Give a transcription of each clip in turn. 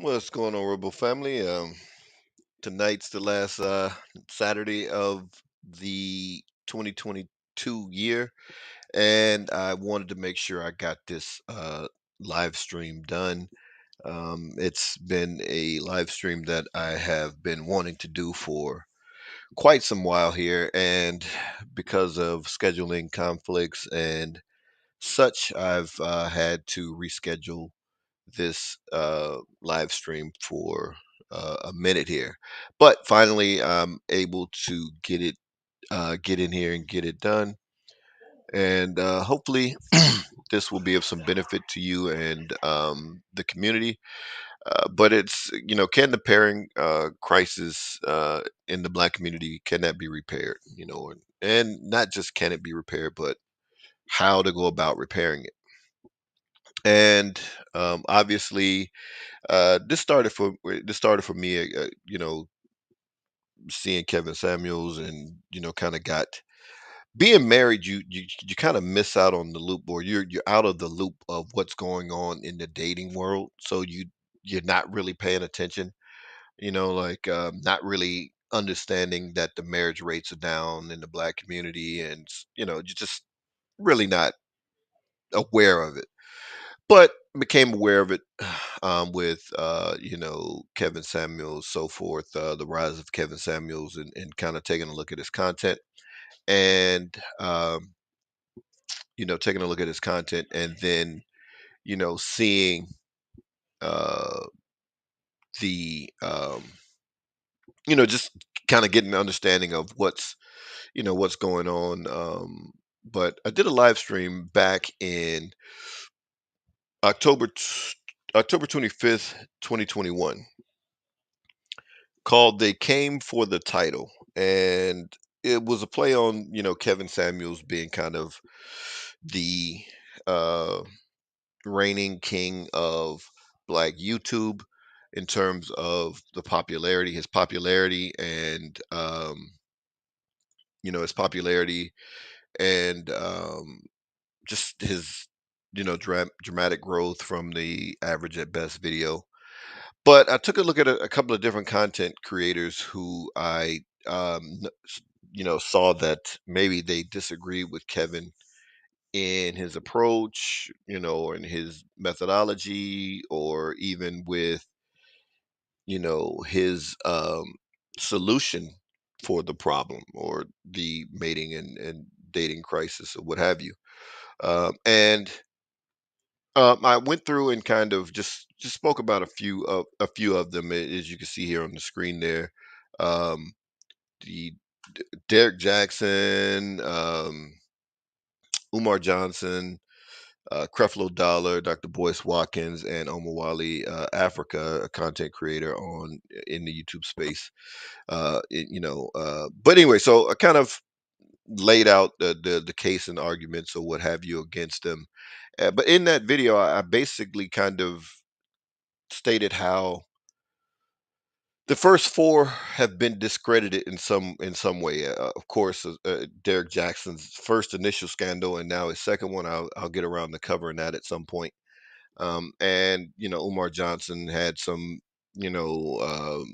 What's going on, Robo family? Tonight's the last Saturday of the 2022 year, and I wanted to make sure I got this live stream done. It's been a live stream that I have been wanting to do for quite some while here, and because of scheduling conflicts and such, I've had to reschedule this live stream for a minute here. But finally, I'm able to get in here and get it done. And hopefully, this will be of some benefit to you and the community. But it's, can the pairing crisis in the Black community, can that be repaired? And not just can it be repaired, but how to go about repairing it. And obviously, this started for me, seeing Kevin Samuels, and kind of got being married. You kind of miss out on the loop, or you're out of the loop of what's going on in the dating world. So you're not really paying attention. Like not really understanding that the marriage rates are down in the Black community, and you're just really not aware of it. But became aware of it with Kevin Samuels, so forth, the rise of Kevin Samuels, and kind of taking a look at his content, and taking a look at his content, and then seeing uh, the just kind of getting an understanding of what's going on. but I did a live stream back in October October 25th, 2021, called "They Came for the Title," and it was a play on Kevin Samuels being kind of the uh, reigning king of Black YouTube in terms of his popularity, and his popularity and just his dramatic growth from the average at best video. But I took a look at a couple of different content creators who I saw that maybe they disagree with Kevin in his approach, or in his methodology, or even with his solution for the problem, or the mating and dating crisis, or what have you. And I went through and kind of just spoke about a few of them, as you can see here on the screen there. Um, the Derek Jackson, Umar Johnson, Creflo Dollar, Dr. Boyce Watkins, and Omawali Africa, a content creator in the YouTube space. But anyway, so I kind of laid out the case and arguments or what have you against them. But in that video, I basically kind of stated how the first four have been discredited in some way. Of course, Derek Jackson's first initial scandal, and now his second one. I'll get around to covering that at some point. And Umar Johnson had some you know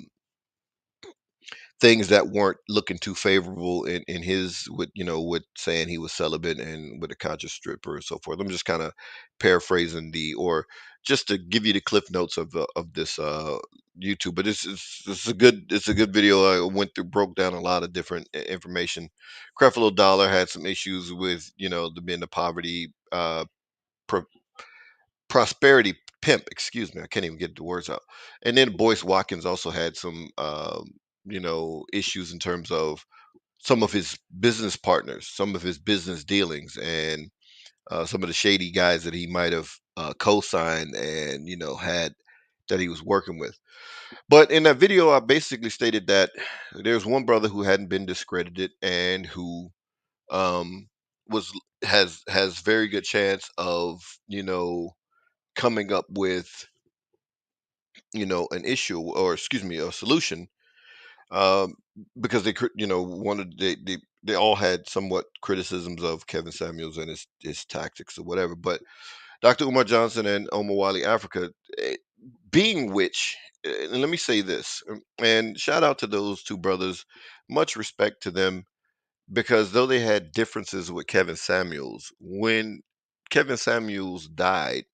things that weren't looking too favorable in his, with saying he was celibate and with a conscious stripper and so forth. I'm just kind of paraphrasing or just to give you the cliff notes of this YouTube. But it's a good video. I went through, broke down a lot of different information. Creflo Dollar had some issues with the being the poverty prosperity pimp, excuse me, I can't even get the words out. And then Boyce Watkins also had some issues in terms of some of his business partners, some of his business dealings, and some of the shady guys that he might have co-signed and had, that he was working with. But in that video, I basically stated that there's one brother who hadn't been discredited, and who um was has very good chance of coming up with an issue, or excuse me, a solution, um, because wanted, they all had somewhat criticisms of Kevin Samuels and his tactics or whatever. But Dr. Umar Johnson and Omawali Africa, being which, and let me say this, and shout out to those two brothers, much respect to them, because though they had differences with Kevin Samuels, when Kevin Samuels died,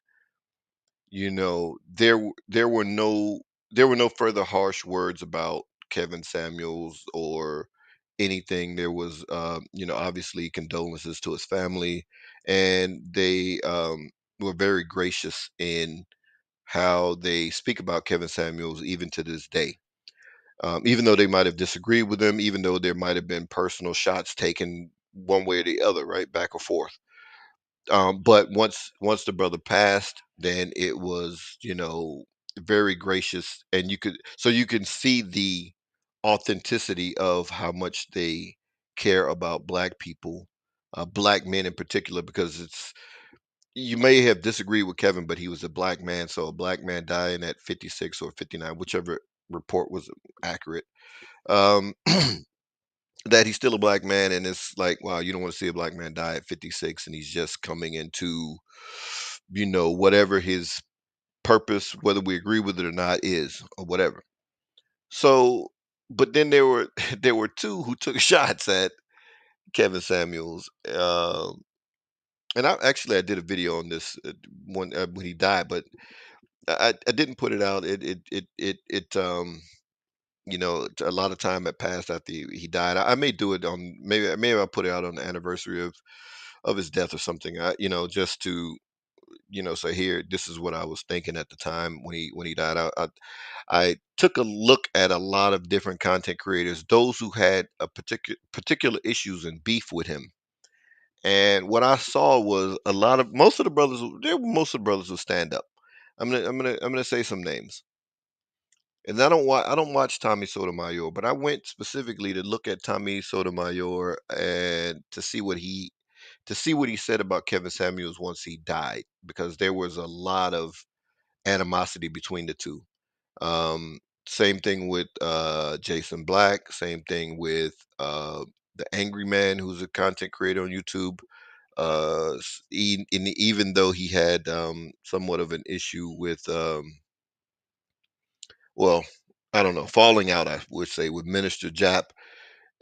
there were no further harsh words about Kevin Samuels or anything. There was, obviously condolences to his family, and they were very gracious in how they speak about Kevin Samuels even to this day. Even though they might have disagreed with him, even though there might have been personal shots taken one way or the other, right, back or forth. But once the brother passed, then it was, very gracious, and you can see the authenticity of how much they care about Black people, Black men in particular, because you may have disagreed with Kevin, but he was a Black man, so a Black man dying at 56 or 59, whichever report was accurate. Um, that he's still a Black man, and it's like, wow, you don't want to see a Black man die at 56, and he's just coming into whatever his purpose, whether we agree with it or not, is, or whatever. So, but then there were there were two who took shots at Kevin Samuels. And I did a video on this, when he died, but I didn't put it out. A lot of time had passed after he died. I may do it on, maybe I'll put it out on the anniversary of his death or something. Just to say, here, this is what I was thinking at the time when he died. I took a look at a lot of different content creators, those who had a particular issues and beef with him, And what I saw was a lot of most of the brothers. Most of the brothers will stand up. I'm gonna say some names. And I don't watch Tommy Sotomayor, but I went specifically to look at Tommy Sotomayor and to see what he said about Kevin Samuels once he died, because there was a lot of animosity between the two. Um, Same thing with Jason Black. Same thing with the Angry Man, who's a content creator on YouTube. Even though he had somewhat of an issue with, well, I don't know, falling out, I would say, with Minister Jap,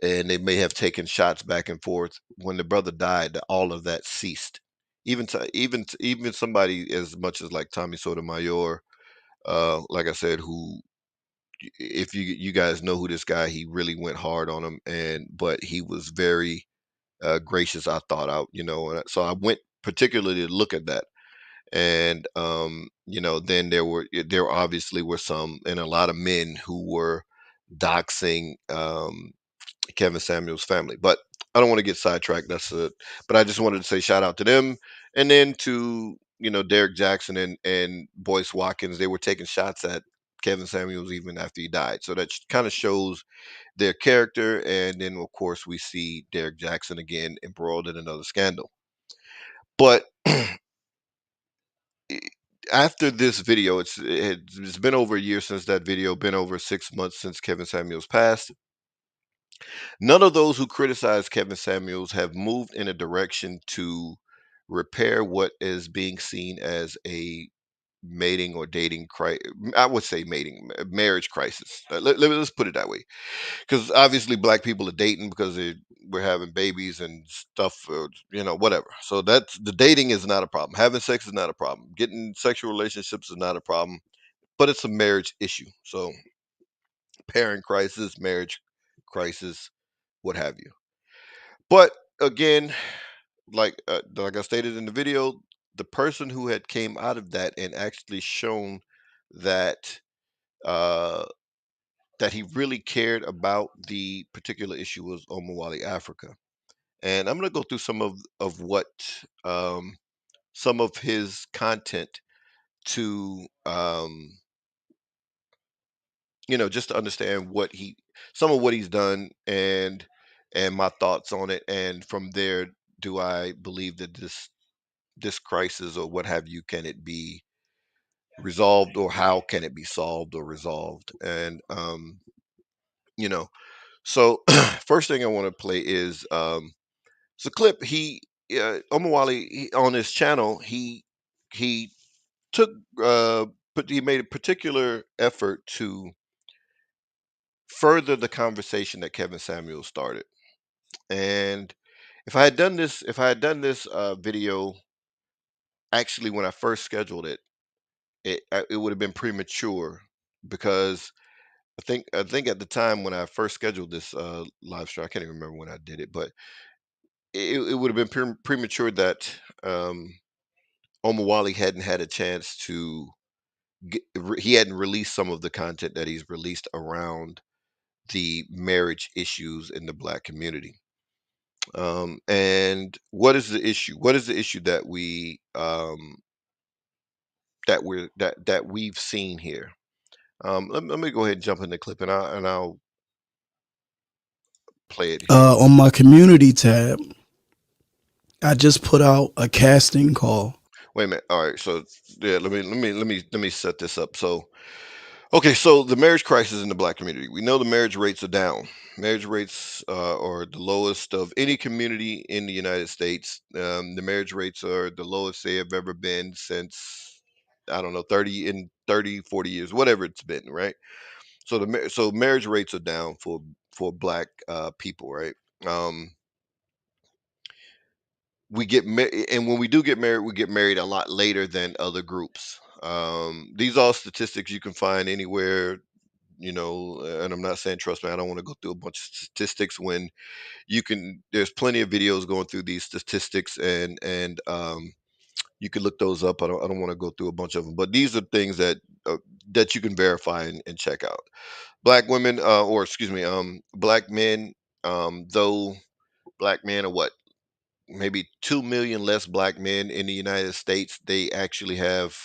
and they may have taken shots back and forth. When the brother died, all of that ceased. Even somebody as much as like Tommy Sotomayor, like I said, who, if you guys know who this guy, he really went hard on him, and but he was very gracious. I thought out, and so I went particularly to look at that. And then there obviously were some, and a lot of men who were doxing Kevin Samuel's family. But I don't want to get sidetracked. That's it. But I just wanted to say shout out to them, and then to Derek Jackson and Boyce Watkins. They were taking shots at Kevin Samuels even after he died. So that kind of shows their character. And then of course we see Derek Jackson again embroiled in another scandal. But after this video, it's been over a year since that video, been over 6 months since Kevin Samuels passed. None of those who criticize Kevin Samuels have moved in a direction to repair what is being seen as a mating or dating crisis. I would say marriage crisis. Let's put it that way, because obviously black people are dating because we're having babies and stuff, whatever. So that's the dating is not a problem. Having sex is not a problem. Getting sexual relationships is not a problem, but it's a marriage issue. So parent crisis, marriage crisis, what have you. But again, like I stated in the video, the person who had came out of that and actually shown that uh, that he really cared about the particular issue was Omawali Africa. And I'm going to go through some of what some of his content to just to understand some of what he's done, and my thoughts on it. And from there, do I believe that this crisis or what have you, can it be resolved, or how can it be solved or resolved? And you know so first thing I want to play is it's a clip. Omawali, on his channel, he took but he made a particular effort to further the conversation that Kevin Samuel started. And if I had done this video actually when I first scheduled it, it would have been premature, because I think at the time when I first scheduled this live stream, I can't even remember when I did it, but it would have been premature that Omawali hadn't had a chance to he hadn't released some of the content that he's released around the marriage issues in the black community. And what is the issue? What is the issue that we've seen here? Let me go ahead and jump in the clip, and I'll play it here. On my community tab, I just put out a casting call. Wait a minute. All right. So yeah, let me set this up. So okay, so the marriage crisis in the black community. We know the marriage rates are down. Marriage rates are the lowest of any community in the United States. The marriage rates are the lowest they have ever been since, I don't know, 40 years, whatever it's been, right? So so marriage rates are down for black people, right? Um, and when we do get married, we get married a lot later than other groups. These are all statistics you can find anywhere, and I'm not saying, trust me, I don't want to go through a bunch of statistics when there's plenty of videos going through these statistics, and you can look those up. I don't want to go through a bunch of them, but these are things that you can verify and check out. Black women, or excuse me, black men, though black men are what, maybe 2 million less black men in the United States. They actually have,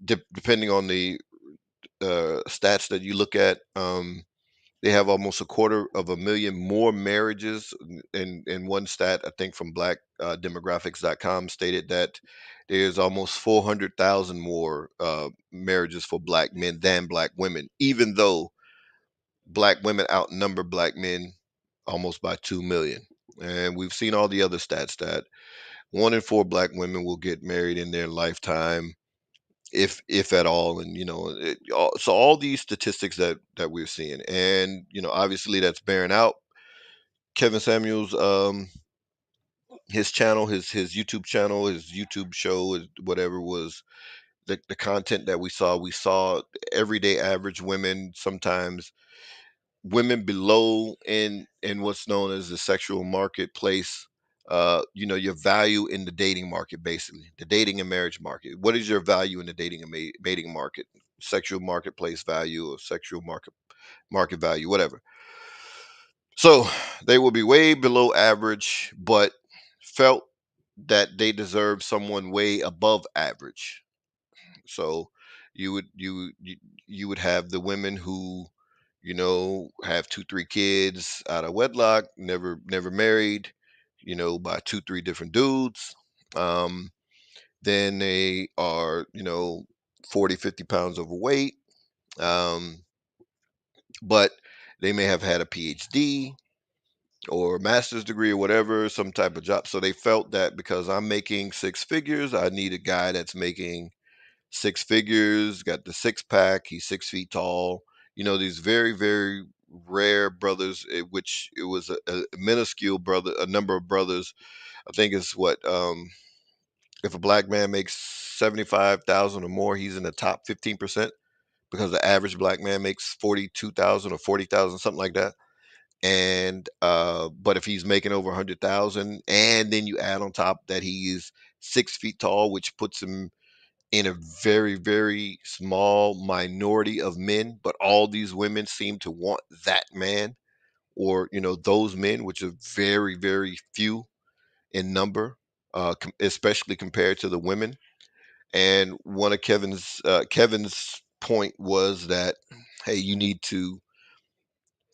depending on the stats that you look at, they have almost a quarter of a million more marriages. In one stat, I think from black demographics.com, stated that there's almost 400,000 more marriages for black men than black women, even though black women outnumber black men almost by 2 million. And we've seen all the other stats that 1 in 4 black women will get married in their lifetime, if at all. And so all these statistics that we're seeing, and obviously that's bearing out. Kevin Samuels, his channel, his YouTube channel, his YouTube show, whatever was the content that we saw everyday average women, sometimes women below in what's known as the sexual marketplace. Your value in the dating market, basically the dating and marriage market. What is your value in the dating and mating market? Sexual marketplace value, or sexual market value, whatever. So they will be way below average, but felt that they deserve someone way above average. So you would have the women who have 2 3 kids out of wedlock, never married, by 2 3 different dudes. um then they are 40 50 pounds overweight, um but they may have had a PhD or a master's degree or whatever, some type of job. So they felt that because I'm making 6 figures, I need a guy that's making 6 figures, got the six pack, he's 6 feet tall. These very, very rare brothers, which it was a minuscule brother, a number of brothers. I think it's what, if a black man makes 75,000 or more, he's in the top 15%, because the average black man makes 42,000 or 40,000, something like that. And but if he's making over 100,000, and then you add on top that he is 6 feet tall, which puts him in a very, very small minority of men, but all these women seem to want that man, or those men, which are very, very few in number, especially compared to the women. And one of Kevin's point was that, hey, you need to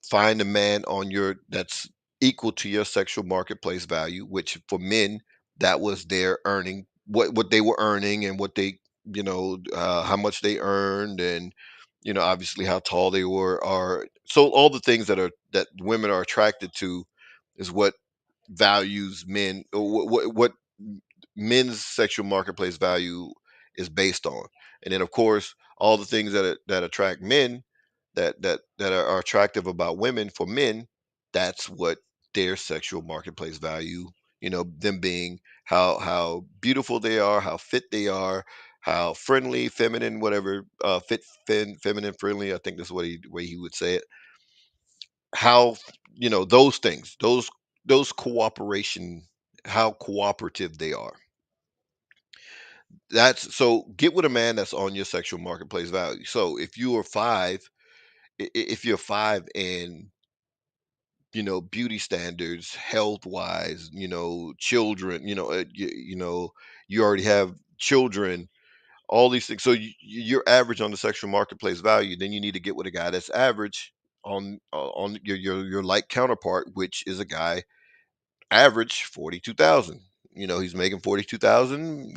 find a man on your that's equal to your sexual marketplace value, which for men, that was their earning, what they were earning, and what they, how much they earned, and obviously how tall they were, are so all the things that women are attracted to is what values men, or what men's sexual marketplace value is based on. And then of course all the things that attract men, that are attractive about women, for men, that's what their sexual marketplace value, them being how beautiful they are, how fit they are, how friendly, feminine, whatever, feminine, friendly, I think that's what he way he would say it. How, those things, those cooperation, how cooperative they are. That's so get with a man that's on your sexual marketplace value. So if you are five, if you're five, and beauty standards, health wise, children, you already have children, all these things. So you're average on the sexual marketplace value. Then you need to get with a guy that's average on your like counterpart, which is a guy average 42,000. He's making 42,000.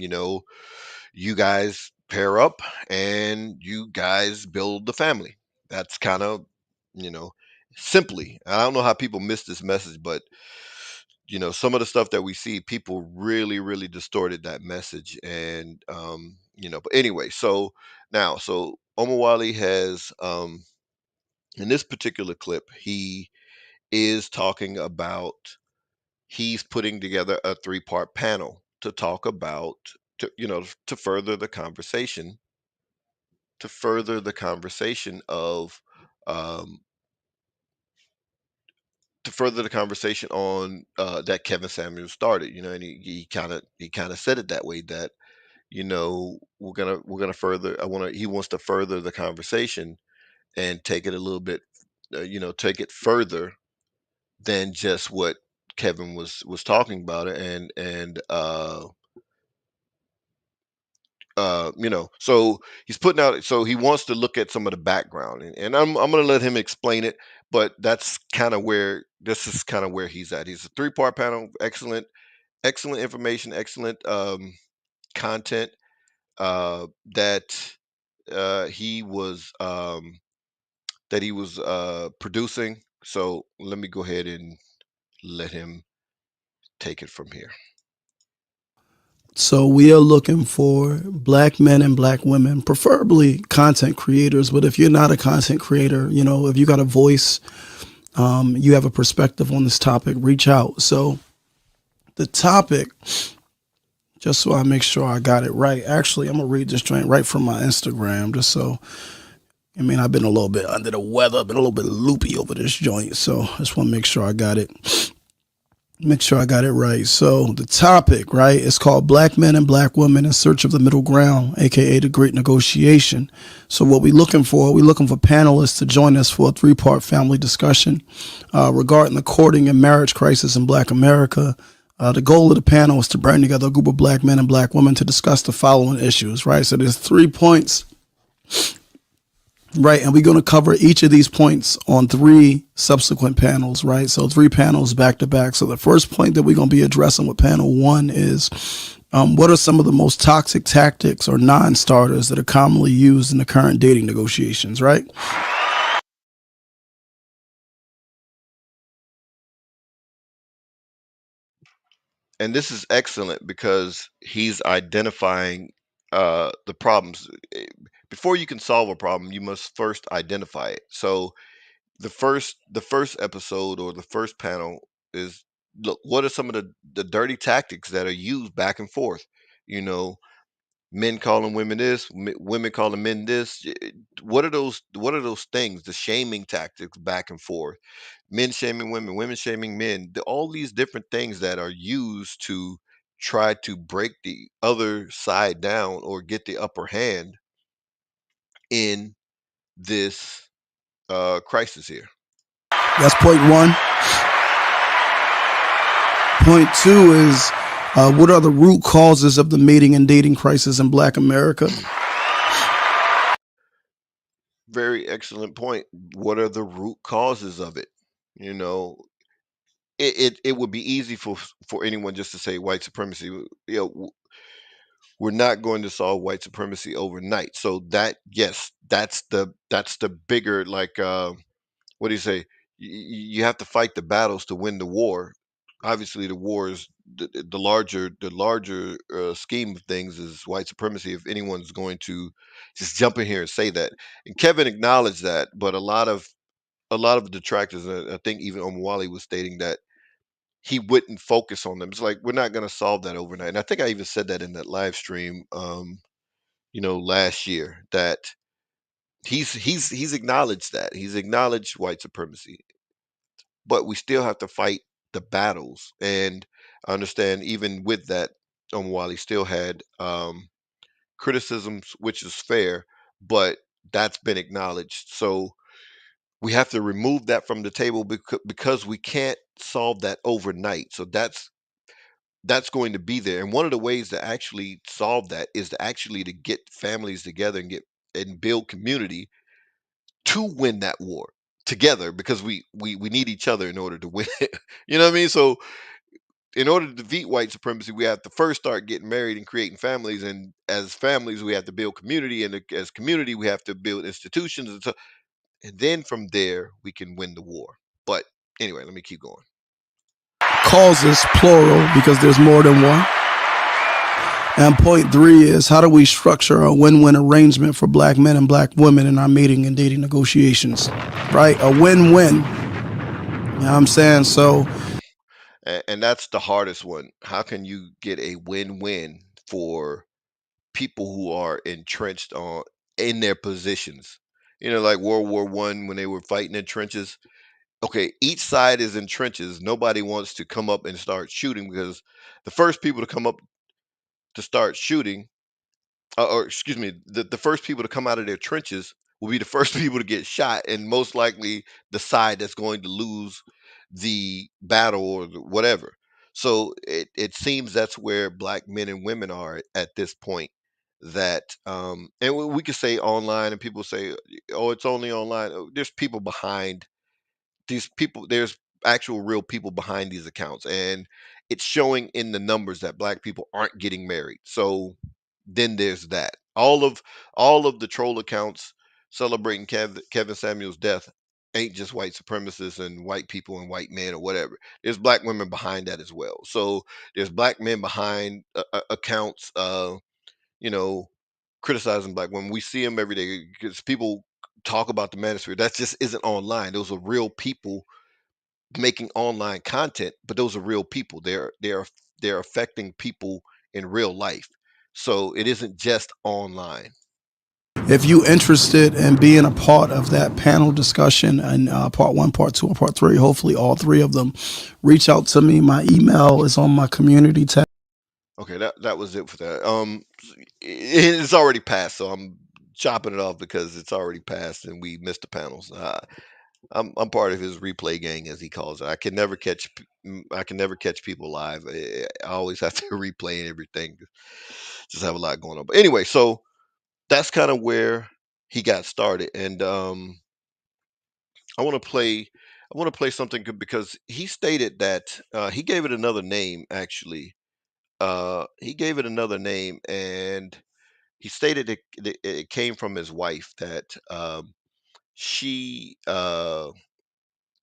You guys pair up and you guys build the family. That's kind of, you know, simply. I don't know how people miss this message, but some of the stuff that we see, people really, really distorted that message. And but anyway, so now, so Omawali has, in this particular clip, he is talking about, he's putting together a 3-part panel to talk about, to further the conversation, of, um, to further the conversation on, that Kevin Samuels started, and he kind of said it that way, that we're gonna further. He wants to further the conversation and take it a little bit, take it further than just what Kevin was talking about it, so he's putting out, so he wants to look at some of the background, and I'm gonna let him explain it, but that's kind of where this is kind of where he's at. He's a three-part panel, excellent information, excellent content that he was producing. So let me go ahead and let him take it from here. So we are looking for black men and black women, preferably content creators. But if you're not a content creator, if you got a voice, you have a perspective on this topic, reach out. So the topic, just so I make sure I got it right. Actually, I'm gonna read this joint right from my Instagram, just so. I mean, I've been a little bit under the weather, been a little bit loopy over this joint, so I just want to make sure I got it. Make sure I got it right. So the topic, right, is called Black Men and Black Women in Search of the Middle Ground, aka the Great Negotiation. So what we're looking for, we're looking for panelists to join us for a three-part family discussion regarding the courting and marriage crisis in Black America. The goal of the panel is to bring together a group of black men and black women to discuss the following issues, right? So there's 3 points. Right, and we're going to cover each of these points on 3 subsequent panels, right? So 3 panels back to back. So the first point that we're going to be addressing with panel 1 is what are some of the most toxic tactics or non-starters that are commonly used in the current dating negotiations, right? And this is excellent because he's identifying the problems. Before you can solve a problem, you must first identify it. So the first episode or the first panel is, look, what are some of the dirty tactics that are used back and forth? You know, men calling women this, women calling men this. What are those things? The shaming tactics back and forth, men shaming women, women shaming men. All these different things that are used to try to break the other side down or get the upper hand in this crisis here. That's point 1. Point 2 is what are the root causes of the mating and dating crisis in Black America? Very excellent point. What are the root causes of it? You know, it would be easy for anyone just to say white supremacy. We're not going to solve white supremacy overnight. So that, yes, that's the bigger, like, what do you say? You have to fight the battles to win the war. Obviously, the war is the larger scheme of things is white supremacy. If anyone's going to just jump in here and say that, and Kevin acknowledged that, but a lot of detractors, I think even Omwali was stating that he wouldn't focus on them. It's like we're not going to solve that overnight. And I think I even said that in that live stream, last year, that he's acknowledged that he's acknowledged white supremacy, but we still have to fight the battles. And I understand even with that, Omwali still had criticisms, which is fair, but that's been acknowledged. So we have to remove that from the table because we can't solve that overnight. So that's going to be there. And one of the ways to actually solve that is to actually to get families together and build community to win that war together, because we need each other in order to win it. You know what I mean? So in order to defeat white supremacy, we have to first start getting married and creating families, and as families we have to build community, and as community we have to build institutions, and then from there we can win the war. But anyway, let me keep going. Causes, plural, because there's more than one. And point 3 is how do we structure a win-win arrangement for black men and black women in our mating and dating negotiations, right? A win-win. You know what I'm saying? So And that's the hardest one. How can you get a win-win for people who are entrenched on in their positions? Like World War I, when they were fighting in trenches. Okay, each side is in trenches. Nobody wants to come up and start shooting, because the first people to come up to start shooting, or excuse me, the first people to come out of their trenches will be the first people to get shot, and most likely the side that's going to lose the battle or whatever. So it seems that's where black men and women are at this point. That and we could say online, and people say, "Oh, it's only online." There's people behind these people. There's actual real people behind these accounts, and it's showing in the numbers that black people aren't getting married. So then there's that. All of the troll accounts celebrating Kevin Samuel's death ain't just white supremacists and white people and white men or whatever. There's black women behind that as well. So there's black men behind accounts, you know, criticizing black women. We see them every day because people talk about the manosphere. That just isn't online. Those are real people making online content, but those are real people. They're affecting people in real life. So it isn't just online. If you interested in being a part of that panel discussion and part one, part two, and part three, hopefully all three of them, reach out to me. My email is on my community tab. Okay, that was it for that. It's already passed, so I'm chopping it off because it's already passed and we missed the panels. I'm part of his replay gang, as he calls it. I can never catch people live. I always have to replay everything. Just have a lot going on. But anyway, so that's kind of where he got started, and I want to play. I want to play something good because he stated that he gave it another name. Actually, he gave it another name, and he stated it came from his wife that she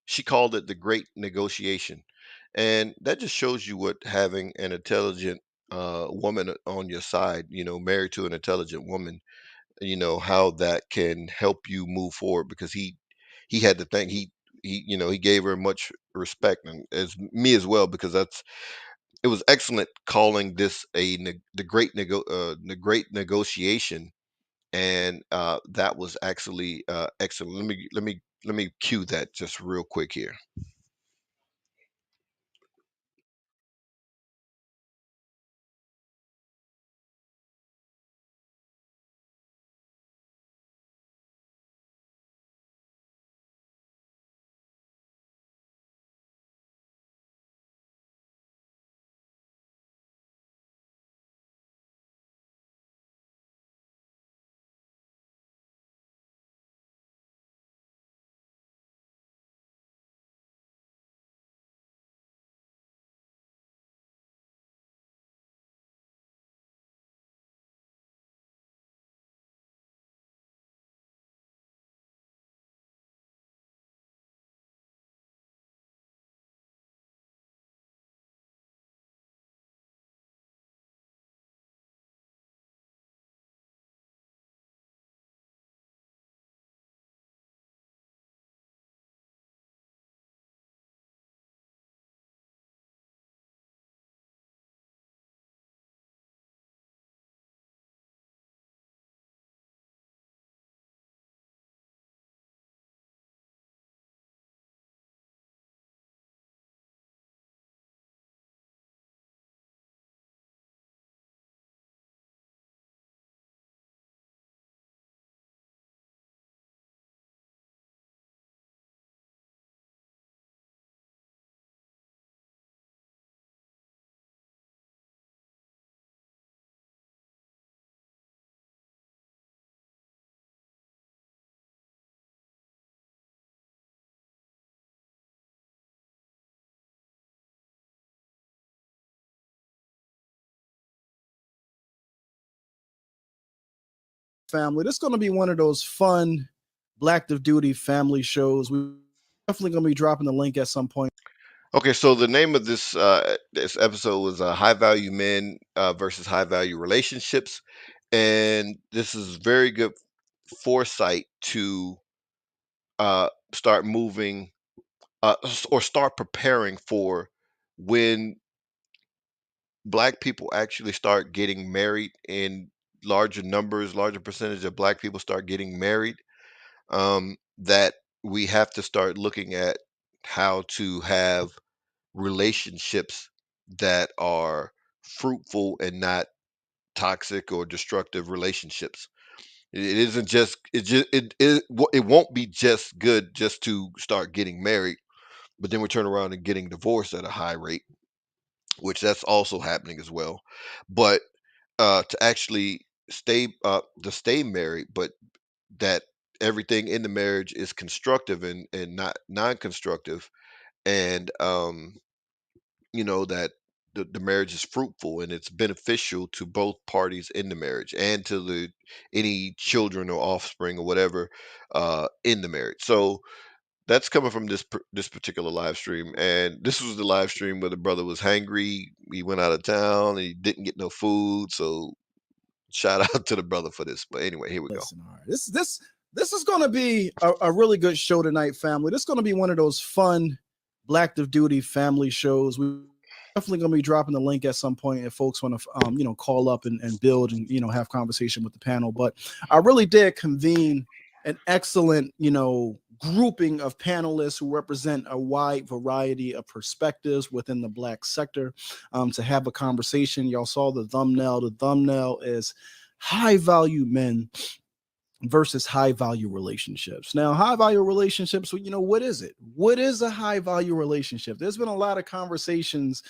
she called it the Great Negotiation, and that just shows you what having an intelligent woman on your side, married to an intelligent woman, how that can help you move forward because he had to think he gave her much respect and as me as well because that's it was excellent calling this the great negotiation, and that was actually excellent. Let me cue that just real quick here. Family. This is going to be one of those fun Black of Duty family shows. We definitely going to be dropping the link at some point. Okay, so the name of this episode was high value men versus high value relationships, and this is very good foresight to start moving or start preparing for when black people actually start getting married in larger numbers, larger percentage of black people start getting married. That we have to start looking at how to have relationships that are fruitful and not toxic or destructive relationships. It isn't just it won't be just good just to start getting married. but then we turn around and getting divorced at a high rate, which that's also happening as well. But to actually stay married, but that everything in the marriage is constructive and not non-constructive, and that the marriage is fruitful and it's beneficial to both parties in the marriage and to the any children or offspring or whatever in the marriage. So that's coming from this particular live stream, and this was the live stream where the brother was hangry. He went out of town and he didn't get no food. So shout out to the brother for this. But anyway, here we go. Listen, all right. This is going to be a really good show tonight, family. This is going to be one of those fun Black of Duty family shows. We definitely going to be dropping the link at some point if folks want to, call up and build and have conversation with the panel. But I really did convene an excellent, grouping of panelists who represent a wide variety of perspectives within the Black sector to have a conversation. Y'all saw the thumbnail. The thumbnail is high value men versus high value relationships. Now, high value relationships, what is it? What is a high value relationship? There's been a lot of conversations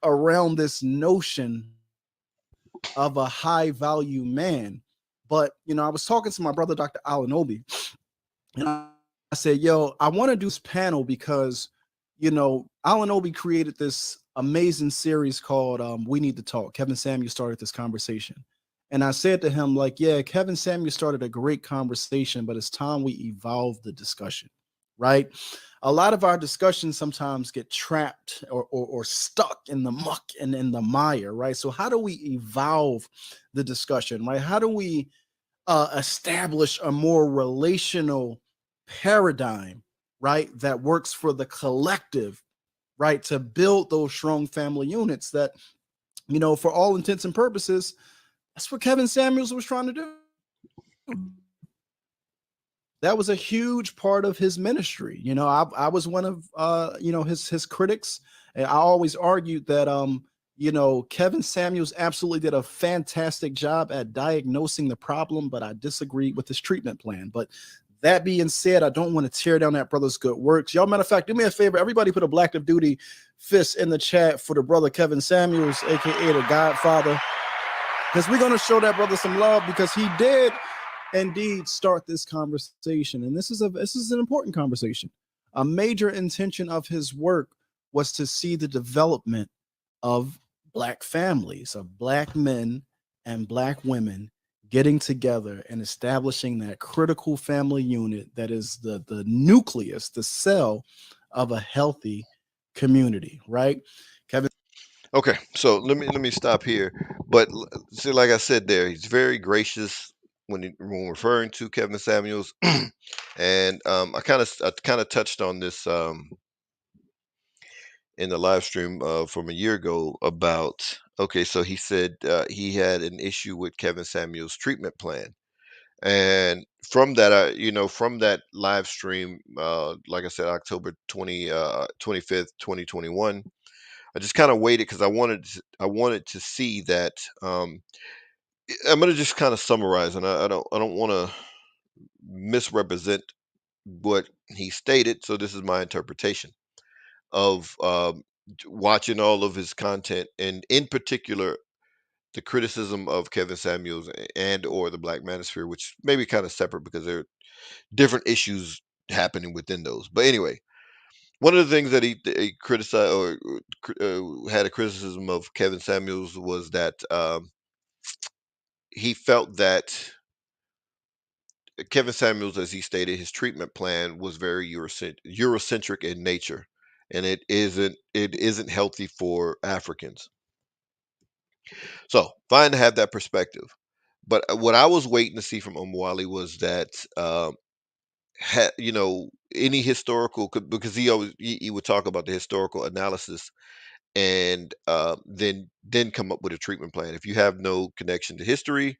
around this notion of a high value man. But, I was talking to my brother, Dr. Alanobi, and I said, yo, I want to do this panel because, Alanobi created this amazing series called We Need to Talk. Kevin Samuel started this conversation. And I said to him, like, yeah, Kevin Samuel started a great conversation, but it's time we evolve the discussion, right? A lot of our discussions sometimes get trapped or stuck in the muck and in the mire, right? So how do we evolve the discussion, right? How do we establish a more relational paradigm, right, that works for the collective, right, to build those strong family units that, for all intents and purposes, that's what Kevin Samuels was trying to do. That was a huge part of his ministry. I was one of his critics, and I always argued that Kevin Samuels absolutely did a fantastic job at diagnosing the problem, but I disagreed with his treatment plan. But that being said, I don't want to tear down that brother's good works. Y'all, matter of fact, do me a favor. Everybody put a Black of Duty fist in the chat for the brother Kevin Samuels, aka the Godfather, because we're going to show that brother some love because he did indeed start this conversation. And this is an important conversation. A major intention of his work was to see the development of Black families, of Black men and Black women getting together and establishing that critical family unit that is the nucleus, the cell of a healthy community, right? Kevin. Okay, so let me stop here. But see, like I said, there he's very gracious when referring to Kevin Samuels, and I kind of touched on this in the live stream from a year ago about, okay, so he said he had an issue with Kevin Samuels' treatment plan. And from that, from that live stream, like I said, October 25th, 2021, I just kind of waited because I wanted to see that. I'm going to just kind of summarize, and I don't want to misrepresent what he stated. So this is my interpretation of watching all of his content, and in particular the criticism of Kevin Samuels and or the Black Manosphere, which may be kind of separate because there are different issues happening within those. But anyway, one of the things that he criticized or had a criticism of Kevin Samuels was that he felt that Kevin Samuels, as he stated, his treatment plan was very Eurocentric in nature, and it isn't healthy for Africans. So fine to have that perspective. But what I was waiting to see from Umwali was that, any historical, because he would talk about the historical analysis, and then come up with a treatment plan. If you have no connection to history,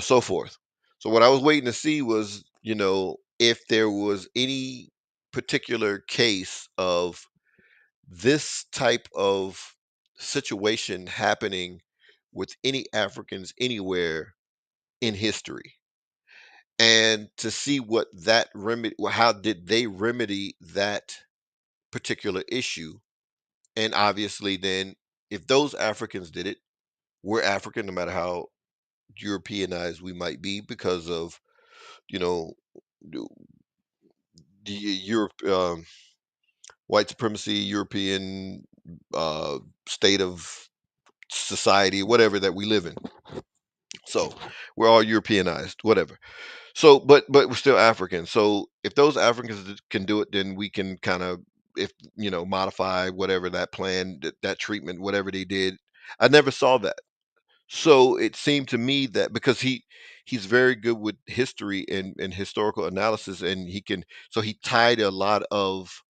so forth. So what I was waiting to see was, if there was any particular case of this type of situation happening with any Africans anywhere in history, and to see what that remedy, how did they remedy that particular issue. And obviously, then if those Africans did it, we're African, no matter how Europeanized we might be because of, you know, the Europe, white supremacy, European state of society, whatever that we live in. So we're all Europeanized, whatever. So, but we're still African. So if those Africans can do it, then we can kind of, if modify whatever that plan, that treatment, whatever they did. I never saw that. So it seemed to me that because he's very good with history and historical analysis, and he tied a lot of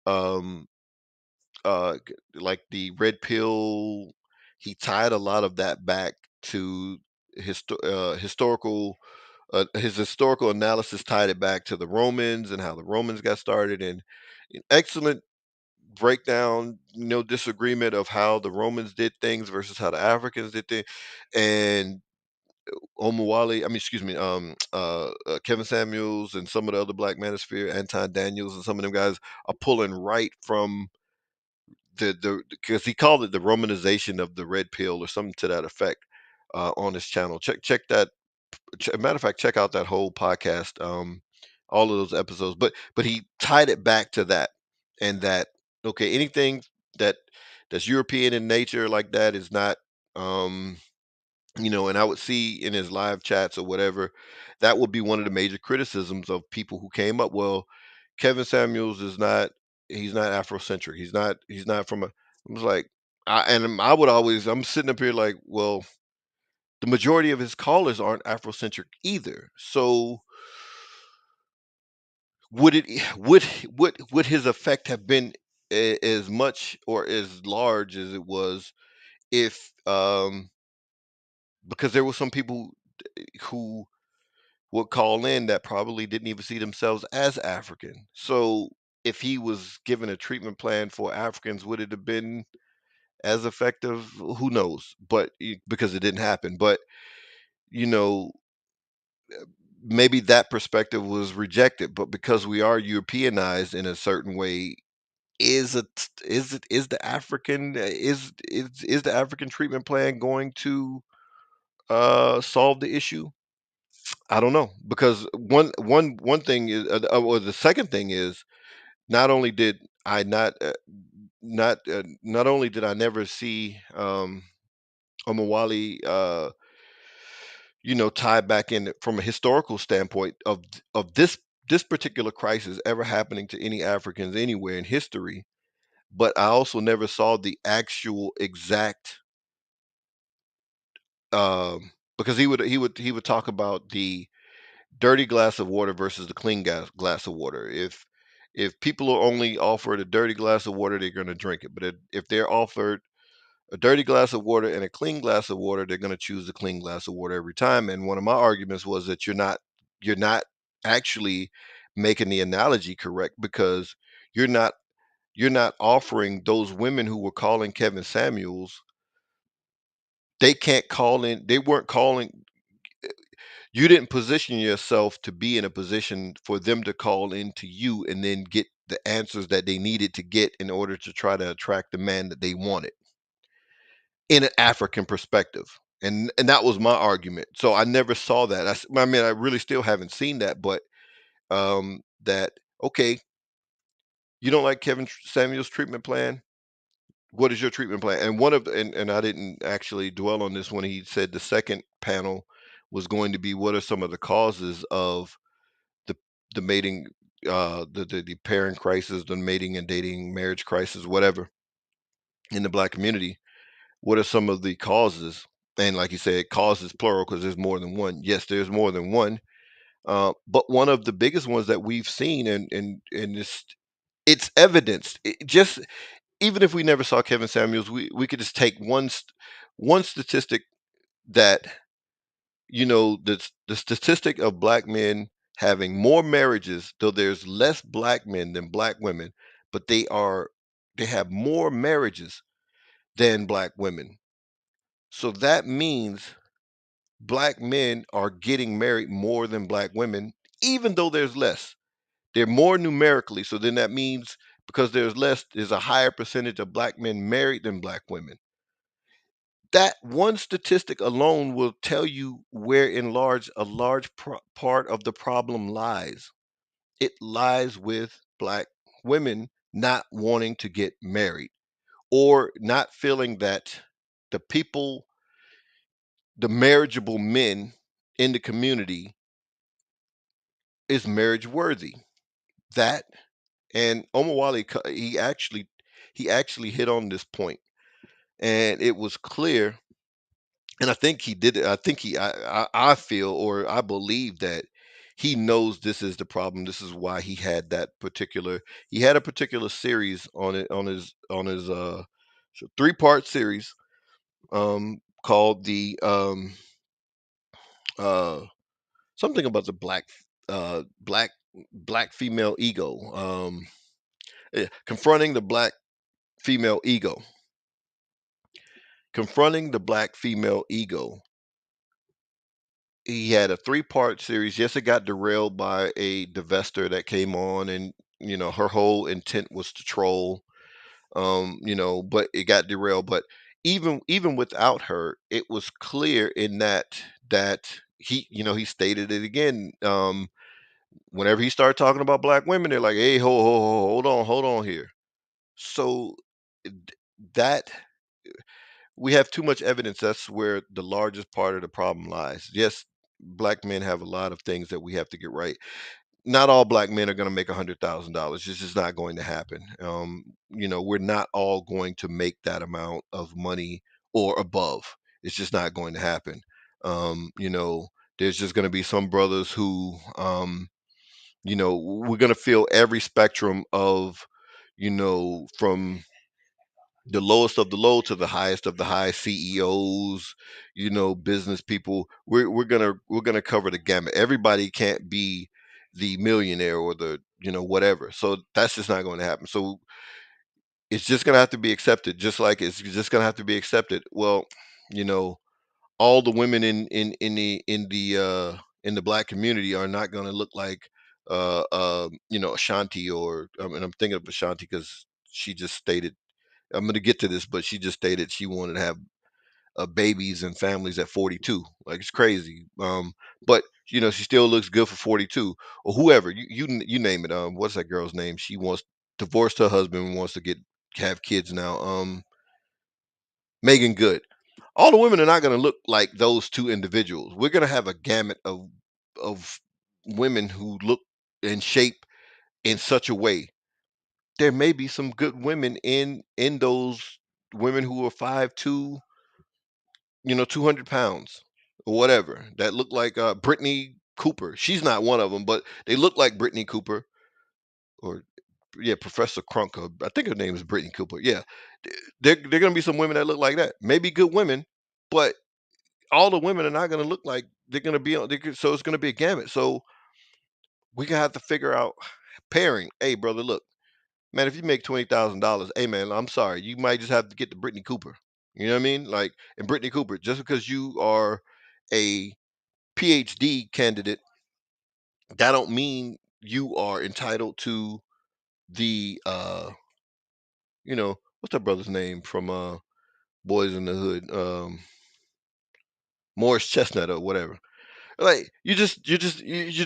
um like the red pill, he tied a lot of that back to historical, his historical analysis tied it back to the Romans and how the Romans got started, and an excellent breakdown, no disagreement of how the Romans did things versus how the Africans did things. And Omawale, I mean, excuse me, Kevin Samuels and some of the other Black Manosphere, Anton Daniels, and some of them guys are pulling right from the because he called it the Romanization of the red pill or something to that effect, on his channel. Check that. Matter of fact, check out that whole podcast, all of those episodes. But he tied it back to that, and that okay, anything that that's European in nature like that is not, um, and I would see in his live chats or whatever, that would be one of the major criticisms of people who came up. Well, Kevin Samuels is not, he's not Afrocentric. He's not from a, I was like, I would always, I'm sitting up here like, well, the majority of his callers aren't Afrocentric either. So would it would his effect have been as much or as large as it was if, because there were some people who would call in that probably didn't even see themselves as African. So if he was given a treatment plan for Africans, would it have been as effective? Who knows? But because it didn't happen. But you know, maybe that perspective was rejected. But because we are Europeanized in a certain way, is the African, is the African treatment plan going to solve the issue? I don't know, because one thing is, well, the second thing is, not only did I not only did I never see, Omawali, tie back in from a historical standpoint of this particular crisis ever happening to any Africans anywhere in history, but I also never saw the actual exact, um, because he would talk about the dirty glass of water versus the clean glass of water. If people are only offered a dirty glass of water, they're going to drink it. But if they're offered a dirty glass of water and a clean glass of water, they're going to choose the clean glass of water every time. And one of my arguments was that you're not actually making the analogy correct, because you're not you're not offering those women who were calling Kevin Samuels, they can't call in, they weren't calling, you didn't position yourself to be in a position for them to call into you and then get the answers that they needed to get in order to try to attract the man that they wanted in an African perspective. And that was my argument. So I never saw that. I mean, I really still haven't seen that, but that okay, you don't like Kevin Samuel's treatment plan? What is your treatment plan? And and I didn't actually dwell on this when he said the second panel was going to be what are some of the causes of the the mating, the pairing crisis, the mating and dating marriage crisis, whatever, in the Black community. What are some of the causes? And like you said, causes plural because there's more than one. Yes, there's more than one. But one of the biggest ones that we've seen, and it's evidenced. Just even if we never saw Kevin Samuels, we could just take one statistic that, the statistic of Black men having more marriages, though there's less Black men than Black women, but they have more marriages than Black women. So that means Black men are getting married more than Black women, even though there's less. They're more numerically. So then that means because there's a higher percentage of black men married than black women. That one statistic alone will tell you where in large a large part of the problem lies. It lies with black women not wanting to get married, or not feeling that the people, the marriageable men in the community is marriage worthy. That, and Omawale, he actually hit on this point, and it was clear. And I think he did it. I think I feel, or I believe that he knows this is the problem. This is why he had a particular series on it, on his 3-part series, called the uh something about the black female ego, confronting the black female ego, confronting the black female ego. He had a 3-part series. Yes, it got derailed by a divestor that came on, and her whole intent was to troll. But it got derailed. But even without her, it was clear in that he stated it again. Whenever he started talking about black women, they're like, "Hey, hold on here." So d- that we have too much evidence. That's where the largest part of the problem lies. Yes, black men have a lot of things that we have to get right. Not all black men are going to make $100,000. It's just not going to happen. We're not all going to make that amount of money or above. It's just not going to happen. Um, you know, there's just going to be some brothers who, we're going to feel every spectrum of, from the lowest of the low to the highest of the high, CEOs, business people. We're gonna cover the gamut. Everybody can't be the millionaire or the whatever. So that's just not going to happen. So it's just gonna have to be accepted, just like it's just gonna have to be accepted. Well, you know, all the women in the black community are not gonna look like Ashanti, or and I'm thinking of Ashanti because she just stated, I'm going to get to this, but she just stated she wanted to have babies and families at 42. Like, it's crazy. But she still looks good for 42, or whoever you name it. What's that girl's name? She wants divorced her husband and wants to get have kids now. Megan Good. All the women are not going to look like those two individuals. We're going to have a gamut of women who look and shape in such a way. There may be some good women in those women who are 5'2", 200 pounds or whatever, that look like Brittany Cooper. She's not one of them, but they look like Brittany Cooper, or yeah, Professor Crunk. I think her name is Brittany Cooper. Yeah, they're gonna be some women that look like that. Maybe good women, but all the women are not gonna look like they're gonna be on. So it's gonna be a gamut. So we gonna have to figure out pairing. Hey, brother, look, man, if you make $20,000, hey man, I'm sorry, you might just have to get the Brittany Cooper. You know what I mean? Like, and Brittany Cooper, just because you are a PhD candidate, that don't mean you are entitled to the what's that brother's name from Boys in the Hood? Morris Chestnut or whatever. Like, you're just